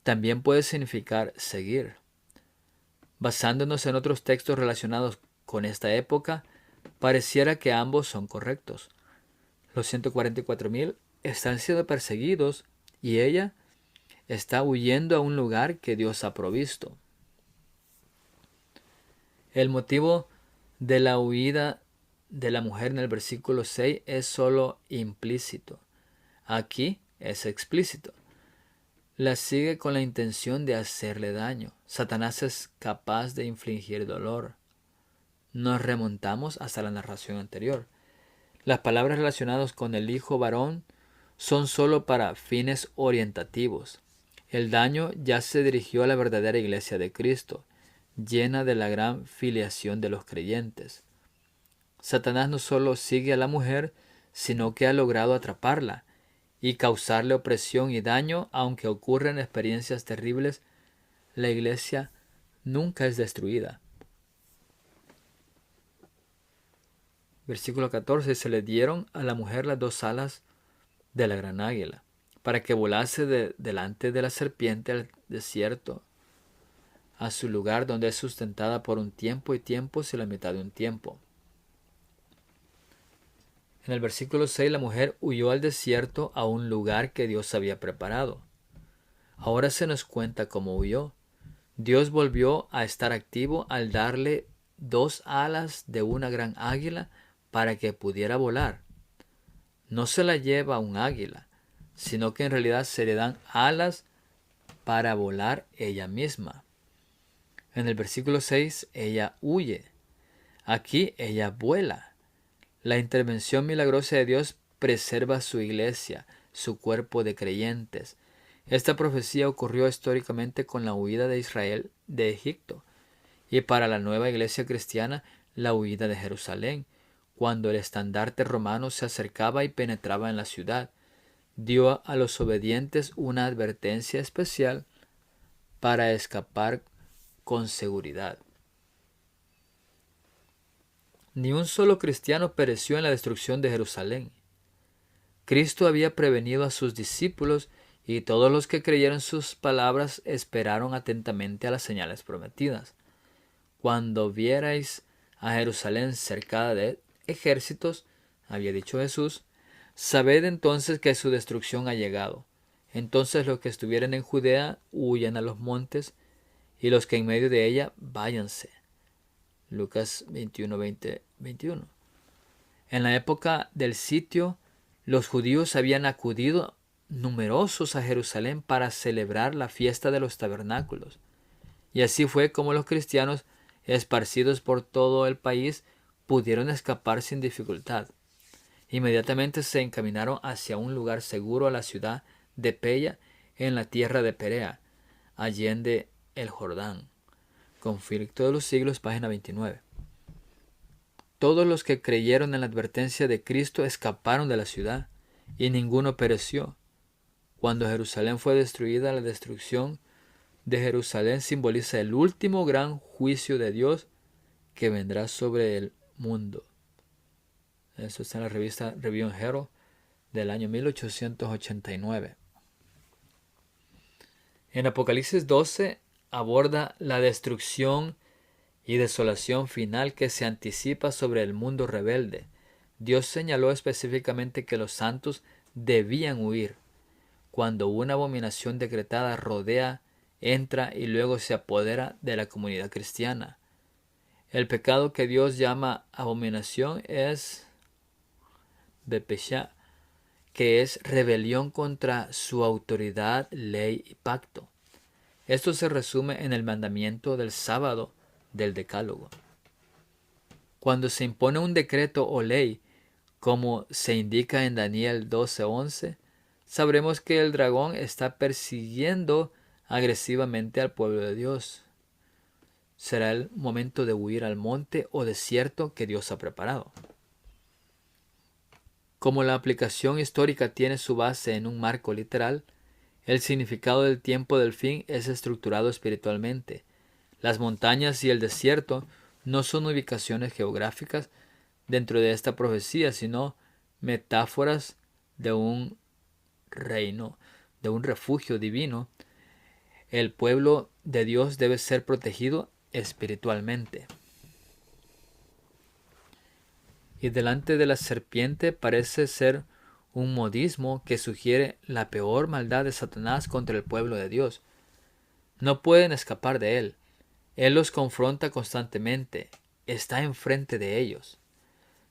también puede significar seguir. Basándonos en otros textos relacionados con esta época, pareciera que ambos son correctos. Los 144,000 están siendo perseguidos y ella está huyendo a un lugar que Dios ha provisto. El motivo de la huida de la mujer en el versículo 6 es solo implícito. Aquí es explícito. La sigue con la intención de hacerle daño. Satanás es capaz de infligir dolor. Nos remontamos hasta la narración anterior. Las palabras relacionadas con el hijo varón son solo para fines orientativos. El daño ya se dirigió a la verdadera iglesia de Cristo, llena de la gran filiación de los creyentes. Satanás no solo sigue a la mujer, sino que ha logrado atraparla y causarle opresión y daño. Aunque ocurren experiencias terribles, la iglesia nunca es destruida. Versículo 14. Se le dieron a la mujer las 2 alas de la gran águila, para que volase delante de la serpiente al desierto, a su lugar donde es sustentada por un tiempo y tiempos y la mitad de un tiempo. En el versículo 6, la mujer huyó al desierto, a un lugar que Dios había preparado. Ahora se nos cuenta cómo huyó. Dios volvió a estar activo al darle 2 alas de una gran águila para que pudiera volar. No se la lleva un águila, sino que en realidad se le dan alas para volar ella misma. En el versículo 6, ella huye. Aquí ella vuela. La intervención milagrosa de Dios preserva su iglesia, su cuerpo de creyentes. Esta profecía ocurrió históricamente con la huida de Israel de Egipto, y para la nueva iglesia cristiana, la huida de Jerusalén, cuando el estandarte romano se acercaba y penetraba en la ciudad. Dio a los obedientes una advertencia especial para escapar con seguridad. Ni un solo cristiano pereció en la destrucción de Jerusalén. Cristo había prevenido a sus discípulos y todos los que creyeron sus palabras esperaron atentamente a las señales prometidas. Cuando vierais a Jerusalén cercada de ejércitos, había dicho Jesús, sabed entonces que su destrucción ha llegado. Entonces los que estuvieren en Judea huyan a los montes, y los que en medio de ella váyanse. Lucas 21, 20, 21. En la época del sitio, los judíos habían acudido numerosos a Jerusalén para celebrar la fiesta de los tabernáculos. Y así fue como los cristianos, esparcidos por todo el país, pudieron escapar sin dificultad. Inmediatamente se encaminaron hacia un lugar seguro, a la ciudad de Peya, en la tierra de Perea, allende el Jordán. Conflicto de los siglos, página 29. Todos los que creyeron en la advertencia de Cristo escaparon de la ciudad, y ninguno pereció. Cuando Jerusalén fue destruida, la destrucción de Jerusalén simboliza el último gran juicio de Dios que vendrá sobre el mundo. Eso está en la revista Review and Herald del año 1889. En Apocalipsis 12 aborda la destrucción y desolación final que se anticipa sobre el mundo rebelde. Dios señaló específicamente que los santos debían huir. Cuando una abominación decretada rodea, entra y luego se apodera de la comunidad cristiana. El pecado que Dios llama abominación es Bepeshá, que es rebelión contra su autoridad, ley y pacto. Esto se resume en el mandamiento del sábado del Decálogo. Cuando se impone un decreto o ley, como se indica en Daniel 12:11, sabremos que el dragón está persiguiendo agresivamente al pueblo de Dios. Será el momento de huir al monte o desierto que Dios ha preparado. Como la aplicación histórica tiene su base en un marco literal, el significado del tiempo del fin es estructurado espiritualmente. Las montañas y el desierto no son ubicaciones geográficas dentro de esta profecía, sino metáforas de un reino, de un refugio divino el pueblo de Dios debe ser protegido espiritualmente. Y delante de la serpiente parece ser un modismo que sugiere la peor maldad de Satanás contra el pueblo de Dios. No pueden escapar de él. Él los confronta constantemente. Está enfrente de ellos.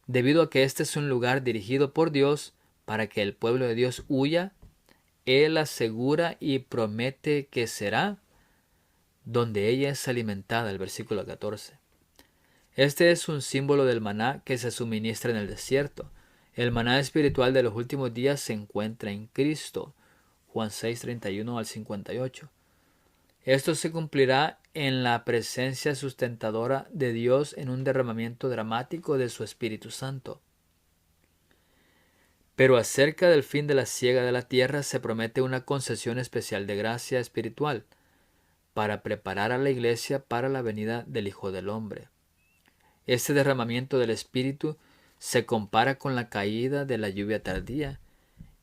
Debido a que este es un lugar dirigido por Dios para que el pueblo de Dios huya, Él asegura y promete que será donde ella es alimentada, el versículo 14. Este es un símbolo del maná que se suministra en el desierto. El maná espiritual de los últimos días se encuentra en Cristo. Juan 6, 31 al 58. Esto se cumplirá en la presencia sustentadora de Dios en un derramamiento dramático de su Espíritu Santo. Pero acerca del fin de la siega de la tierra se promete una concesión especial de gracia espiritual para preparar a la iglesia para la venida del Hijo del Hombre. Este derramamiento del Espíritu se compara con la caída de la lluvia tardía,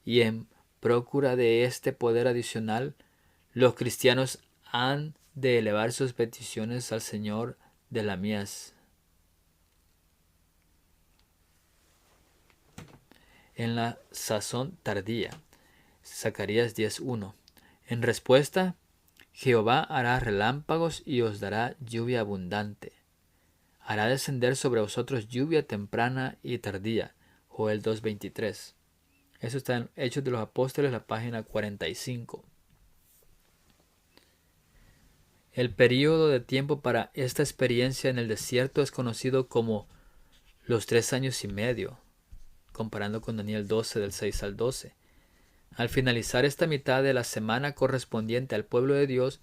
y en procura de este poder adicional, los cristianos han de elevar sus peticiones al Señor de la mies. En la sazón tardía. Zacarías 10:1. En respuesta, Jehová hará relámpagos y os dará lluvia abundante. Hará descender sobre vosotros lluvia temprana y tardía. Joel 2:23. Eso está en Hechos de los Apóstoles, la página 45. El período de tiempo para esta experiencia en el desierto es conocido como los 3 años y medio, comparando con Daniel 12 del 6 al 12. Al finalizar esta mitad de la semana correspondiente al pueblo de Dios,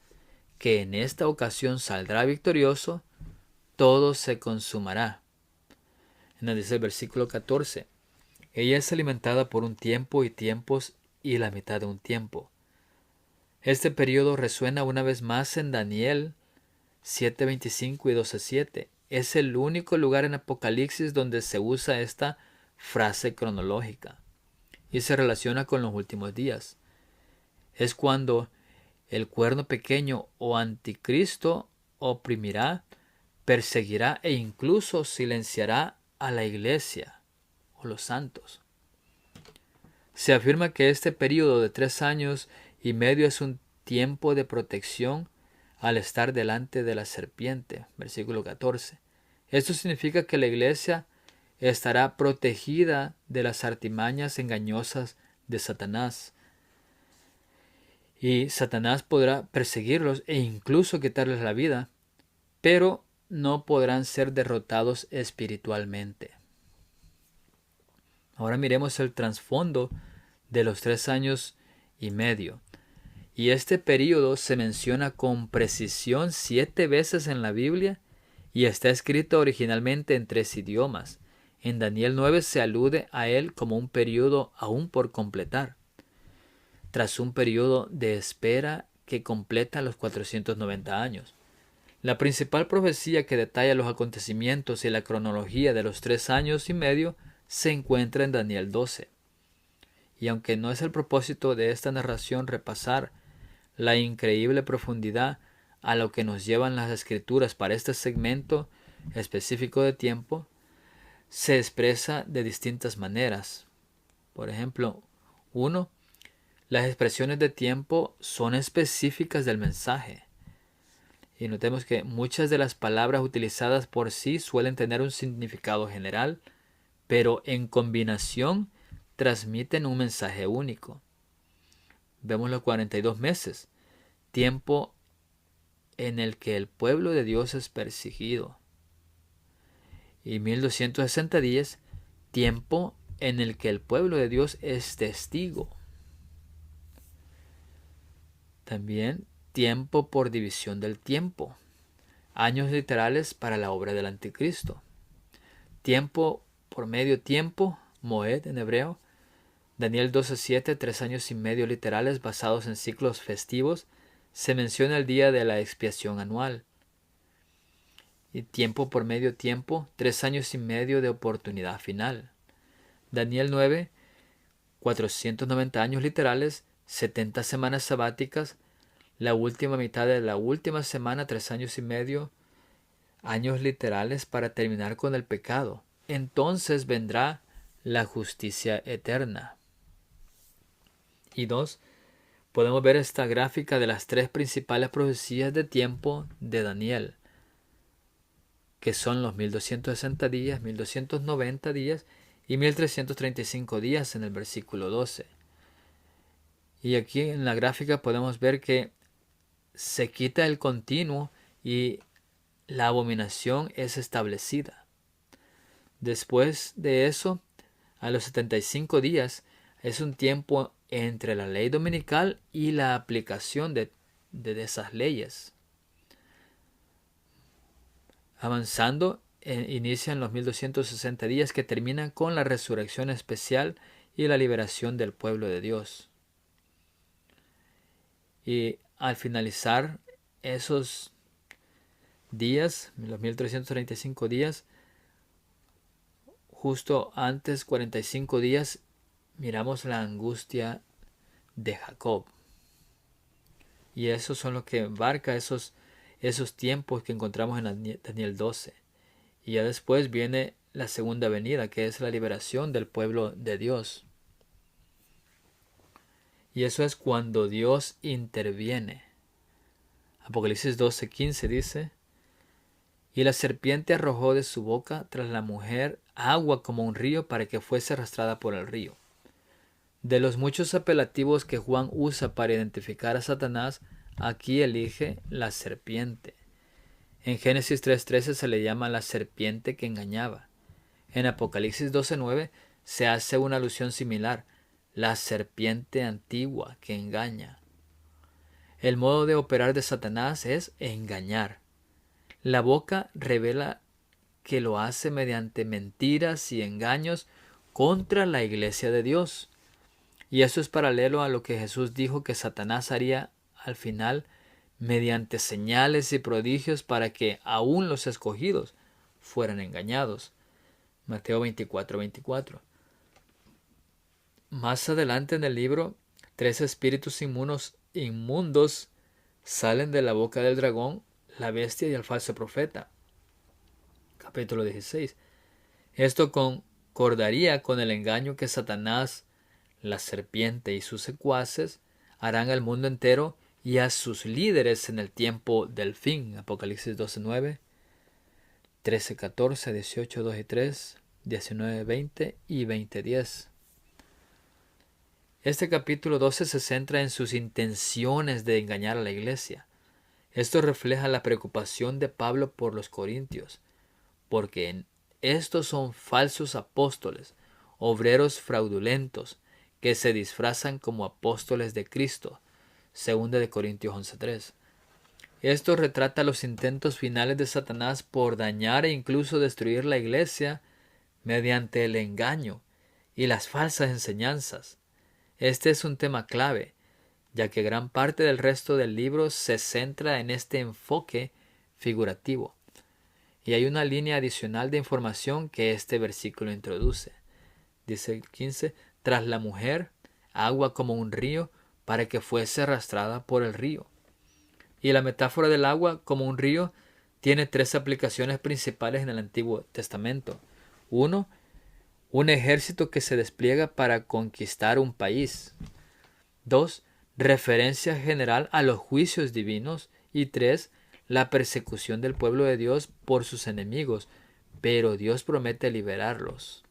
que en esta ocasión saldrá victorioso, todo se consumará. Nos dice el versículo 14. Ella es alimentada por un tiempo y tiempos y la mitad de un tiempo. Este periodo resuena una vez más en Daniel 7:25 y 12:7. Es el único lugar en Apocalipsis donde se usa esta frase cronológica y se relaciona con los últimos días. Es cuando el cuerno pequeño o anticristo oprimirá, perseguirá e incluso silenciará a la iglesia o los santos. Se afirma que este período de 3 años y medio es un tiempo de protección al estar delante de la serpiente. Versículo 14. Esto significa que la iglesia estará protegida de las artimañas engañosas de Satanás. Y Satanás podrá perseguirlos e incluso quitarles la vida, pero no podrán ser derrotados espiritualmente. Ahora miremos el trasfondo de los 3 años y medio. Y este período se menciona con precisión 7 veces en la Biblia y está escrito originalmente en 3 idiomas. En Daniel 9 se alude a él como un período aún por completar, tras un período de espera que completa los 490 años. La principal profecía que detalla los acontecimientos y la cronología de los 3 años y medio se encuentra en Daniel 12. Y aunque no es el propósito de esta narración repasar la increíble profundidad a lo que nos llevan las escrituras para este segmento específico de tiempo, se expresa de distintas maneras. Por ejemplo, 1. Las expresiones de tiempo son específicas del mensaje. Y notemos que muchas de las palabras utilizadas por sí suelen tener un significado general, pero en combinación transmiten un mensaje único. Vemos los 42 meses, tiempo en el que el pueblo de Dios es perseguido. Y 1260 días, tiempo en el que el pueblo de Dios es testigo. También tiempo por división del tiempo. Años literales para la obra del anticristo. Tiempo por medio tiempo, Moed en hebreo. Daniel 12:7, 3 años y medio literales basados en ciclos festivos. Se menciona el día de la expiación anual. Y tiempo por medio tiempo, 3 años y medio de oportunidad final. Daniel 9, 490 años literales, 70 semanas sabáticas, la última mitad de la última semana, 3 años y medio, años literales para terminar con el pecado. Entonces vendrá la justicia eterna. Y 2. Podemos ver esta gráfica de las 3 principales profecías de tiempo de Daniel, que son los 1260 días, 1290 días y 1335 días en el versículo 12. Y aquí en la gráfica podemos ver que se quita el continuo y la abominación es establecida. Después de eso, a los 75 días, es un tiempo entre la ley dominical y la aplicación de esas leyes. Avanzando, inician los 1260 días que terminan con la resurrección especial y la liberación del pueblo de Dios. Y al finalizar esos días, los 1335 días, justo antes, 45 días, miramos la angustia de Jacob. Y eso son lo que abarca esos tiempos que encontramos en Daniel 12. Y ya después viene la segunda venida, que es la liberación del pueblo de Dios. Y eso es cuando Dios interviene. Apocalipsis 12:15 dice: y la serpiente arrojó de su boca tras la mujer agua como un río para que fuese arrastrada por el río. De los muchos apelativos que Juan usa para identificar a Satanás, aquí elige la serpiente. En Génesis 3:13 se le llama la serpiente que engañaba. En Apocalipsis 12:9 se hace una alusión similar, la serpiente antigua que engaña. El modo de operar de Satanás es engañar. La boca revela que lo hace mediante mentiras y engaños contra la iglesia de Dios. Y eso es paralelo a lo que Jesús dijo que Satanás haría al final mediante señales y prodigios para que aún los escogidos fueran engañados. Mateo 24:24. Más adelante en el libro, 3 espíritus inmundos salen de la boca del dragón, la bestia y el falso profeta. Capítulo 16. Esto concordaría con el engaño que Satanás, la serpiente y sus secuaces harán al mundo entero y a sus líderes en el tiempo del fin. Apocalipsis 12:9, 13:14, 18:2 y 3, 19:20 y 20:10. Este capítulo 12 se centra en sus intenciones de engañar a la iglesia. Esto refleja la preocupación de Pablo por los corintios, porque estos son falsos apóstoles, obreros fraudulentos, que se disfrazan como apóstoles de Cristo. 2 Corintios 11:3. Esto retrata los intentos finales de Satanás por dañar e incluso destruir la iglesia mediante el engaño y las falsas enseñanzas. Este es un tema clave, ya que gran parte del resto del libro se centra en este enfoque figurativo. Y hay una línea adicional de información que este versículo introduce. Dice el 15, tras la mujer, agua como un río, para que fuese arrastrada por el río. Y la metáfora del agua como un río tiene 3 aplicaciones principales en el Antiguo Testamento. 1. Un ejército que se despliega para conquistar un país. 2. Referencia general a los juicios divinos. Y 3. La persecución del pueblo de Dios por sus enemigos, pero Dios promete liberarlos.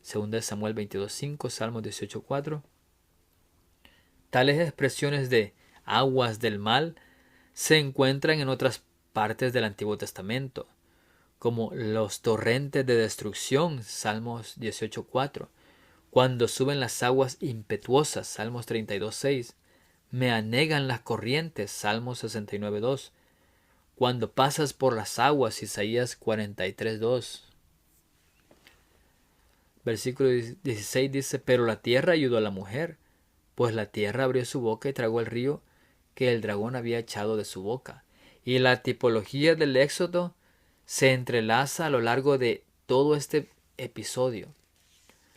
2 Samuel 22:5, Salmos 18:4. Tales expresiones de aguas del mal se encuentran en otras partes del Antiguo Testamento, como los torrentes de destrucción, Salmos 18:4, cuando suben las aguas impetuosas, Salmos 32:6, me anegan las corrientes, Salmos 69:2, cuando pasas por las aguas, Isaías 43:2. Versículo 16 dice, pero la tierra ayudó a la mujer, pues la tierra abrió su boca y tragó el río que el dragón había echado de su boca. Y la tipología del Éxodo se entrelaza a lo largo de todo este episodio.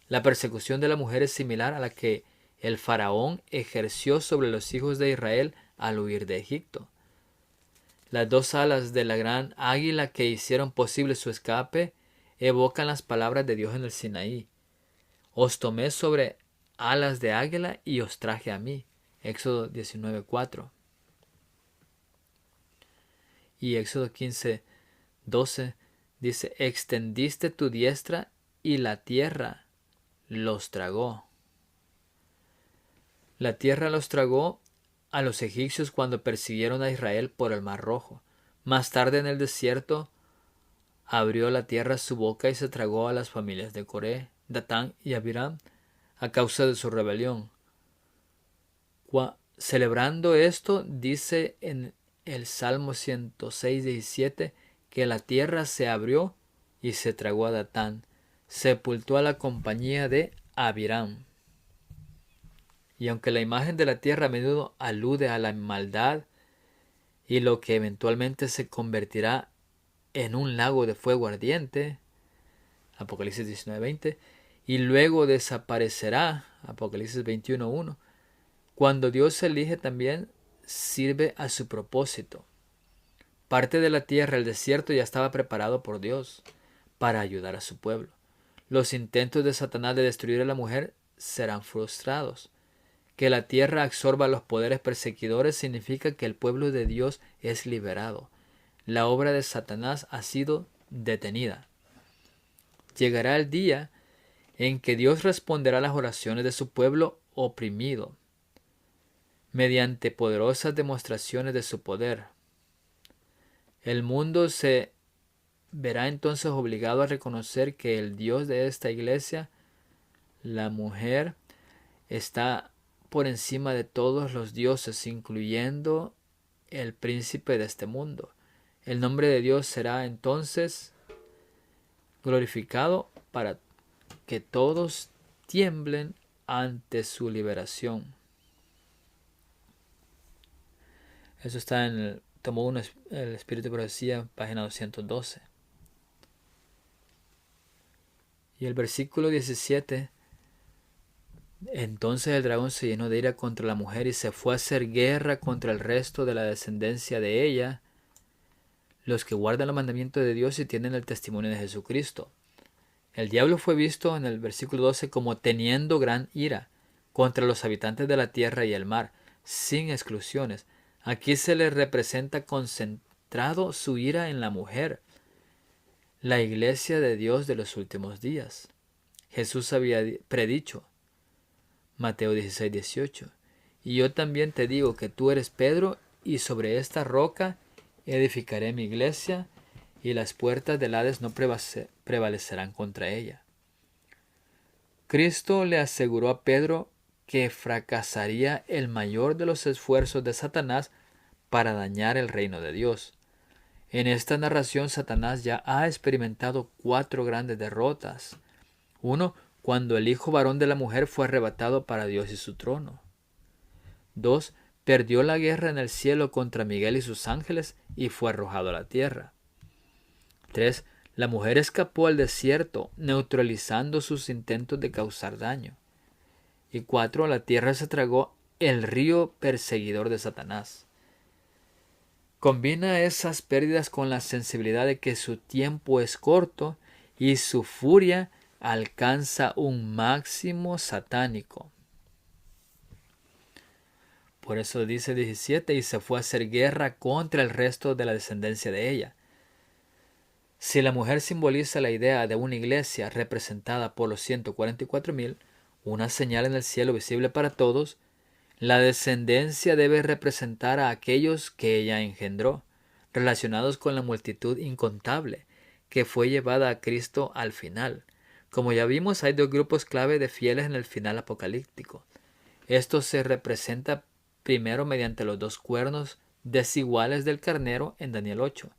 La persecución de la mujer es similar a la que el faraón ejerció sobre los hijos de Israel al huir de Egipto. Las dos alas de la gran águila que hicieron posible su escape evocan las palabras de Dios en el Sinaí. Os tomé sobre alas de águila y os traje a mí. Éxodo 19:4. Y Éxodo 15:12 dice, extendiste tu diestra y la tierra los tragó. La tierra los tragó a los egipcios cuando persiguieron a Israel por el Mar Rojo. Más tarde en el desierto abrió la tierra su boca y se tragó a las familias de Coré, Datán y Abiram a causa de su rebelión. Celebrando esto, dice en el Salmo 106:17 que la tierra se abrió y se tragó a Datán, sepultó a la compañía de Abiram. Y aunque la imagen de la tierra a menudo alude a la maldad y lo que eventualmente se convertirá en un lago de fuego ardiente, Apocalipsis 19:20, y luego desaparecerá, Apocalipsis 21:1, cuando Dios elige también sirve a su propósito. Parte de la tierra, el desierto, ya estaba preparado por Dios para ayudar a su pueblo. Los intentos de Satanás de destruir a la mujer serán frustrados. Que la tierra absorba los poderes perseguidores significa que el pueblo de Dios es liberado. La obra de Satanás ha sido detenida. Llegará el día en que Dios responderá a las oraciones de su pueblo oprimido, mediante poderosas demostraciones de su poder. El mundo se verá entonces obligado a reconocer que el Dios de esta iglesia, la mujer, está por encima de todos los dioses, incluyendo el príncipe de este mundo. El nombre de Dios será entonces glorificado para que todos tiemblen ante su liberación. Eso está en el tomo 1, el Espíritu de Profecía, página 212. Y el versículo 17, entonces el dragón se llenó de ira contra la mujer y se fue a hacer guerra contra el resto de la descendencia de ella, los que guardan los mandamientos de Dios y tienen el testimonio de Jesucristo. El diablo fue visto en el versículo 12 como teniendo gran ira contra los habitantes de la tierra y el mar, sin exclusiones. Aquí se le representa concentrado su ira en la mujer, la iglesia de Dios de los últimos días. Jesús había predicho, Mateo 16:18, y yo también te digo que tú eres Pedro, y sobre esta roca edificaré mi iglesia, y las puertas del Hades no prevalecerán contra ella. Cristo le aseguró a Pedro que fracasaría el mayor de los esfuerzos de Satanás para dañar el reino de Dios. En esta narración Satanás ya ha experimentado 4 grandes derrotas. 1. Cuando el hijo varón de la mujer fue arrebatado para Dios y su trono. 2. Perdió la guerra en el cielo contra Miguel y sus ángeles y fue arrojado a la tierra. 3. La mujer escapó al desierto, neutralizando sus intentos de causar daño. Y 4. La tierra se tragó el río perseguidor de Satanás. Combina esas pérdidas con la sensibilidad de que su tiempo es corto y su furia alcanza un máximo satánico. Por eso dice 17, y se fue a hacer guerra contra el resto de la descendencia de ella. Si la mujer simboliza la idea de una iglesia representada por los 144,000, una señal en el cielo visible para todos, la descendencia debe representar a aquellos que ella engendró, relacionados con la multitud incontable que fue llevada a Cristo al final. Como ya vimos, hay 2 grupos clave de fieles en el final apocalíptico. Esto se representa primero mediante los 2 cuernos desiguales del carnero en Daniel 8.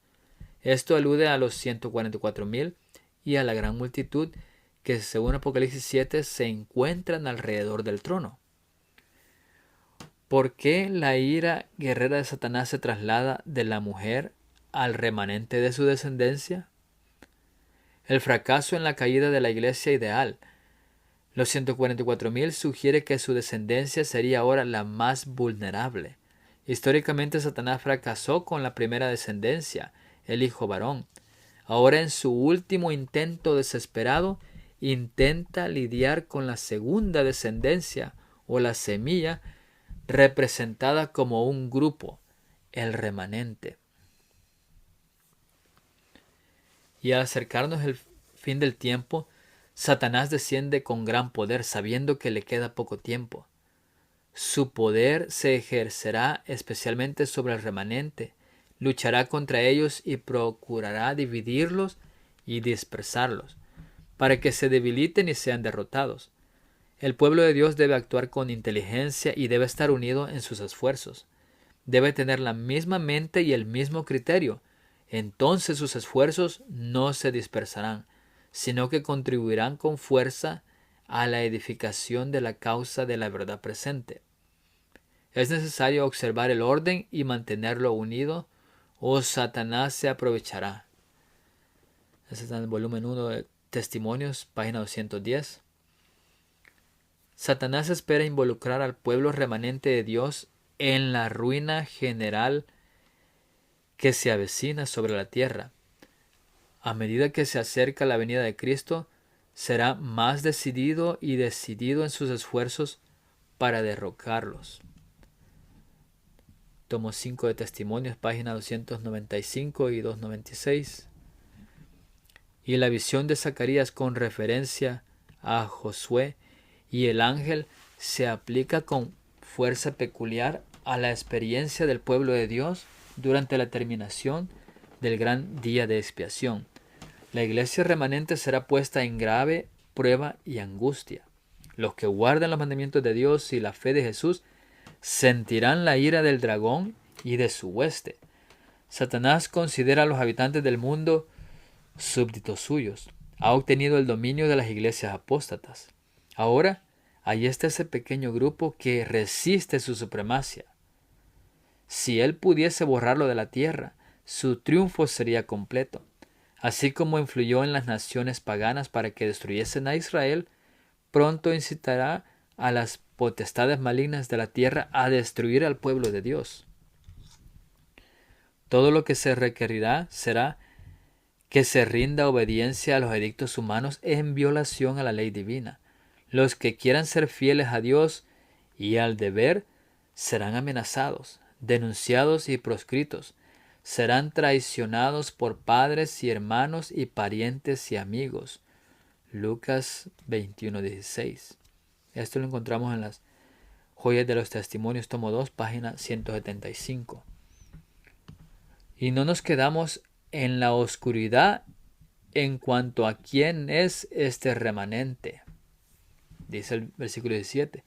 Esto alude a los 144,000 y a la gran multitud que, según Apocalipsis 7, se encuentran alrededor del trono. ¿Por qué la ira guerrera de Satanás se traslada de la mujer al remanente de su descendencia? El fracaso en la caída de la iglesia ideal. Los 144,000 sugiere que su descendencia sería ahora la más vulnerable. Históricamente Satanás fracasó con la primera descendencia, el hijo varón. Ahora en su último intento desesperado, intenta lidiar con la segunda descendencia o la semilla representada como un grupo, el remanente. Y al acercarnos el fin del tiempo, Satanás desciende con gran poder, sabiendo que le queda poco tiempo. Su poder se ejercerá especialmente sobre el remanente, luchará contra ellos y procurará dividirlos y dispersarlos, para que se debiliten y sean derrotados. El pueblo de Dios debe actuar con inteligencia y debe estar unido en sus esfuerzos. Debe tener la misma mente y el mismo criterio. Entonces sus esfuerzos no se dispersarán, sino que contribuirán con fuerza a la edificación de la causa de la verdad presente. Es necesario observar el orden y mantenerlo unido, o Satanás se aprovechará. Ese está en el volumen 1 de Testimonios, página 210. Satanás espera involucrar al pueblo remanente de Dios en la ruina general que se avecina sobre la tierra. A medida que se acerca la venida de Cristo, será más decidido en sus esfuerzos para derrocarlos. Tomo 5 de Testimonios, página 295 y 296. Y la visión de Zacarías con referencia a Josué y el ángel se aplica con fuerza peculiar a la experiencia del pueblo de Dios durante la terminación del gran día de expiación. La iglesia remanente será puesta en grave prueba y angustia. Los que guardan los mandamientos de Dios y la fe de Jesús sentirán la ira del dragón y de su hueste. Satanás considera a los habitantes del mundo súbditos suyos. Ha obtenido el dominio de las iglesias apóstatas. Ahora, ahí está ese pequeño grupo que resiste su supremacia. Si él pudiese borrarlo de la tierra, su triunfo sería completo. Así como influyó en las naciones paganas para que destruyesen a Israel, pronto incitará a las potestades malignas de la tierra a destruir al pueblo de Dios. Todo lo que se requerirá será que se rinda obediencia a los edictos humanos en violación a la ley divina. Los que quieran ser fieles a Dios y al deber serán amenazados, denunciados y proscritos. Serán traicionados por padres y hermanos y parientes y amigos. Lucas 21:16. Esto lo encontramos en las Joyas de los Testimonios, tomo 2, página 175. Y no nos quedamos en la oscuridad en cuanto a quién es este remanente. Dice el versículo 17.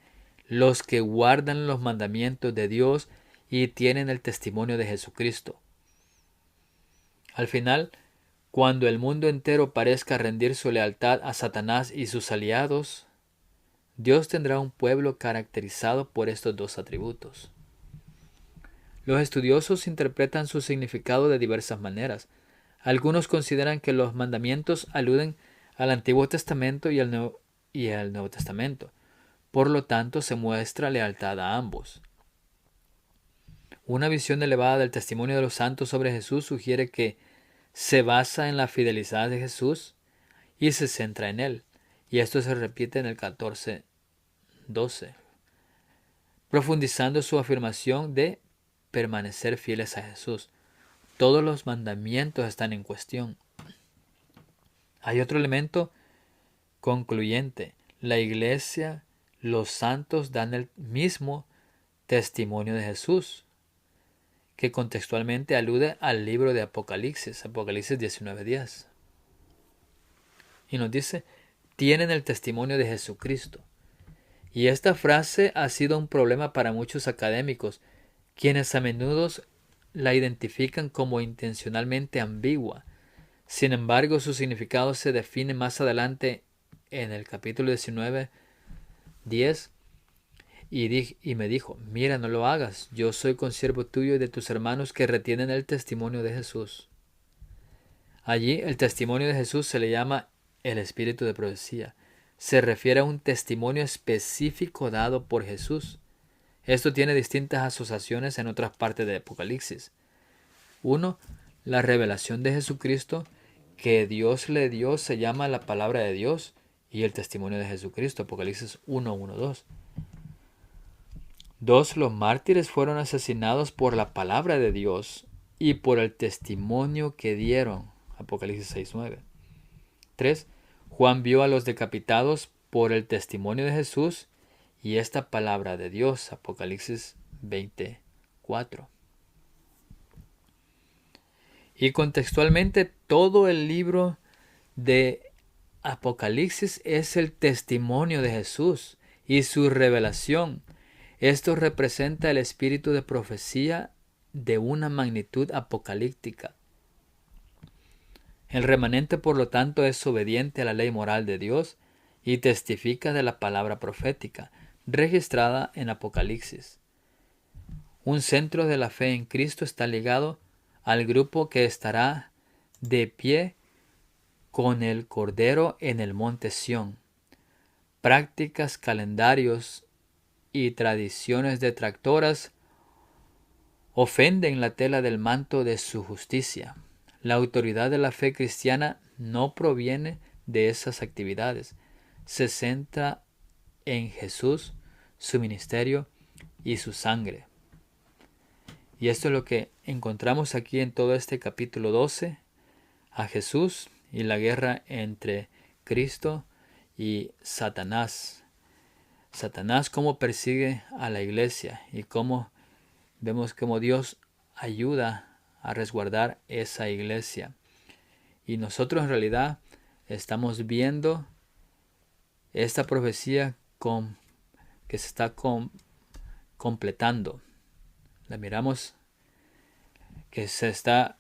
Los que guardan los mandamientos de Dios y tienen el testimonio de Jesucristo. Al final, cuando el mundo entero parezca rendir su lealtad a Satanás y sus aliados, Dios tendrá un pueblo caracterizado por estos dos atributos. Los estudiosos interpretan su significado de diversas maneras. Algunos consideran que los mandamientos aluden al Antiguo Testamento y al Nuevo Testamento. Por lo tanto, se muestra lealtad a ambos. Una visión elevada del testimonio de los santos sobre Jesús sugiere que se basa en la fidelidad de Jesús y se centra en él. Y esto se repite en el 14:12, profundizando su afirmación de permanecer fieles a Jesús. Todos los mandamientos están en cuestión. Hay otro elemento concluyente. La iglesia, los santos dan el mismo testimonio de Jesús, que contextualmente alude al libro de Apocalipsis 19:10. Y nos dice, tienen el testimonio de Jesucristo. Y esta frase ha sido un problema para muchos académicos, quienes a menudo la identifican como intencionalmente ambigua. Sin embargo, su significado se define más adelante en el capítulo 19:10. Y me dijo, mira, no lo hagas, yo soy consiervo tuyo y de tus hermanos que retienen el testimonio de Jesús. Allí el testimonio de Jesús se le llama el espíritu de profecía. Se refiere a un testimonio específico dado por Jesús. Esto tiene distintas asociaciones en otras partes de Apocalipsis. Uno, la revelación de Jesucristo que Dios le dio se llama la palabra de Dios y el testimonio de Jesucristo, Apocalipsis 1:1-2. Dos, los mártires fueron asesinados por la palabra de Dios y por el testimonio que dieron, Apocalipsis 6:9. Tres, Juan vio a los decapitados por el testimonio de Jesús y esta palabra de Dios, Apocalipsis 20:4. Y contextualmente todo el libro de Apocalipsis es el testimonio de Jesús y su revelación. Esto representa el espíritu de profecía de una magnitud apocalíptica. El remanente, por lo tanto, es obediente a la ley moral de Dios y testifica de la palabra profética, registrada en Apocalipsis. Un centro de la fe en Cristo está ligado al grupo que estará de pie con el Cordero en el monte Sión. Prácticas, calendarios y tradiciones detractoras ofenden la tela del manto de su justicia. La autoridad de la fe cristiana no proviene de esas actividades. Se centra en Jesús, su ministerio y su sangre. Y esto es lo que encontramos aquí en todo este capítulo 12, a Jesús y la guerra entre Cristo y Satanás. Satanás cómo persigue a la iglesia y cómo vemos cómo Dios ayuda a resguardar esa iglesia. Y nosotros en realidad estamos viendo esta profecía que se está completando. La miramos que se está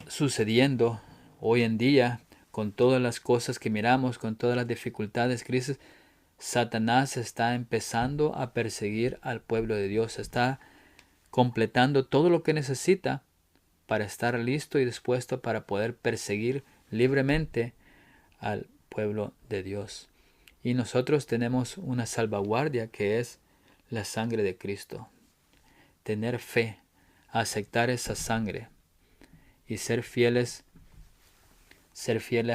sucediendo hoy en día con todas las cosas que miramos, con todas las dificultades, crisis. Satanás está empezando a perseguir al pueblo de Dios. Está completando todo lo que necesita para estar listo y dispuesto para poder perseguir libremente al pueblo de Dios. Y nosotros tenemos una salvaguardia que es la sangre de Cristo. Tener fe, aceptar esa sangre y ser fieles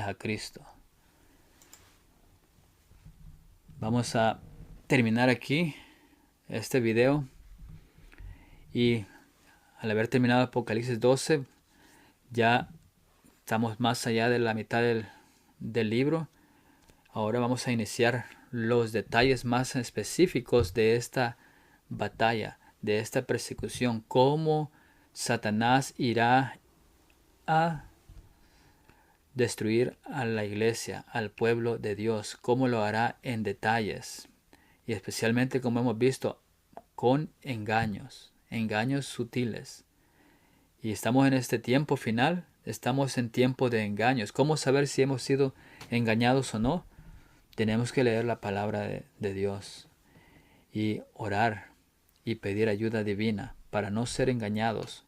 a Cristo. Vamos a terminar aquí este video y al haber terminado Apocalipsis 12 ya estamos más allá de la mitad del libro. Ahora vamos a iniciar los detalles más específicos de esta batalla, de esta persecución, cómo Satanás irá a destruir a la iglesia, al pueblo de Dios, cómo lo hará en detalles y especialmente, como hemos visto, con engaños sutiles. Y estamos en este tiempo final, estamos en tiempo de engaños. ¿Cómo saber si hemos sido engañados o no? Tenemos que leer la palabra de Dios y orar y pedir ayuda divina para no ser engañados,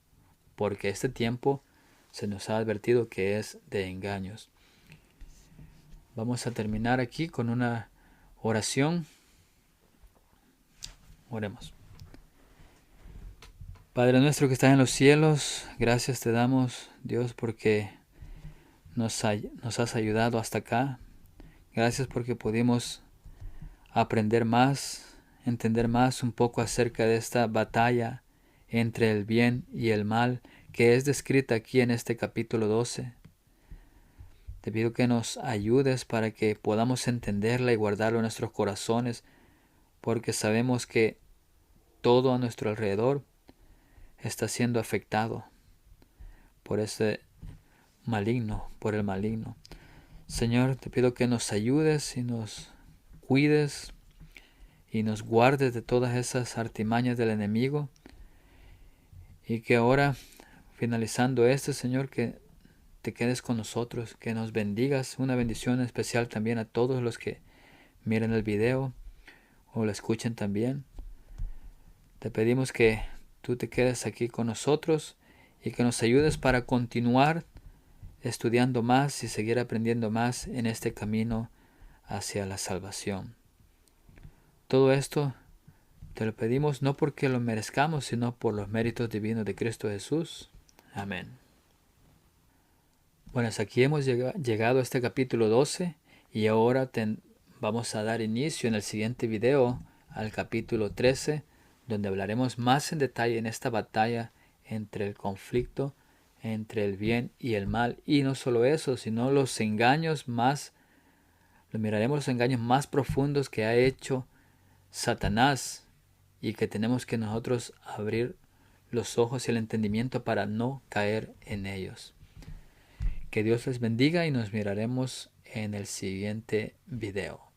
porque este tiempo se nos ha advertido que es de engaños. Vamos a terminar aquí con una oración. Oremos. Padre nuestro que estás en los cielos, gracias te damos, Dios, porque nos has ayudado hasta acá. Gracias porque pudimos aprender más, entender más un poco acerca de esta batalla entre el bien y el mal que es descrita aquí en este capítulo 12. Te pido que nos ayudes para que podamos entenderla y guardarlo en nuestros corazones, porque sabemos que todo a nuestro alrededor está siendo afectado por ese maligno, por el maligno. Señor, te pido que nos ayudes y nos cuides y nos guardes de todas esas artimañas del enemigo, y que ahora, finalizando Señor, que te quedes con nosotros, que nos bendigas. Una bendición especial también a todos los que miren el video o lo escuchen también. Te pedimos que tú te quedes aquí con nosotros y que nos ayudes para continuar estudiando más y seguir aprendiendo más en este camino hacia la salvación. Todo esto Te lo pedimos no porque lo merezcamos, sino por los méritos divinos de Cristo Jesús. Amén. Bueno, hasta aquí hemos llegado a este capítulo 12 y ahora vamos a dar inicio en el siguiente video al capítulo 13, donde hablaremos más en detalle en esta batalla entre el conflicto entre el bien y el mal. Y no solo eso, sino lo miraremos los engaños más profundos que ha hecho Satanás y que tenemos que nosotros abrir los ojos y el entendimiento para no caer en ellos. Que Dios les bendiga y nos miraremos en el siguiente video.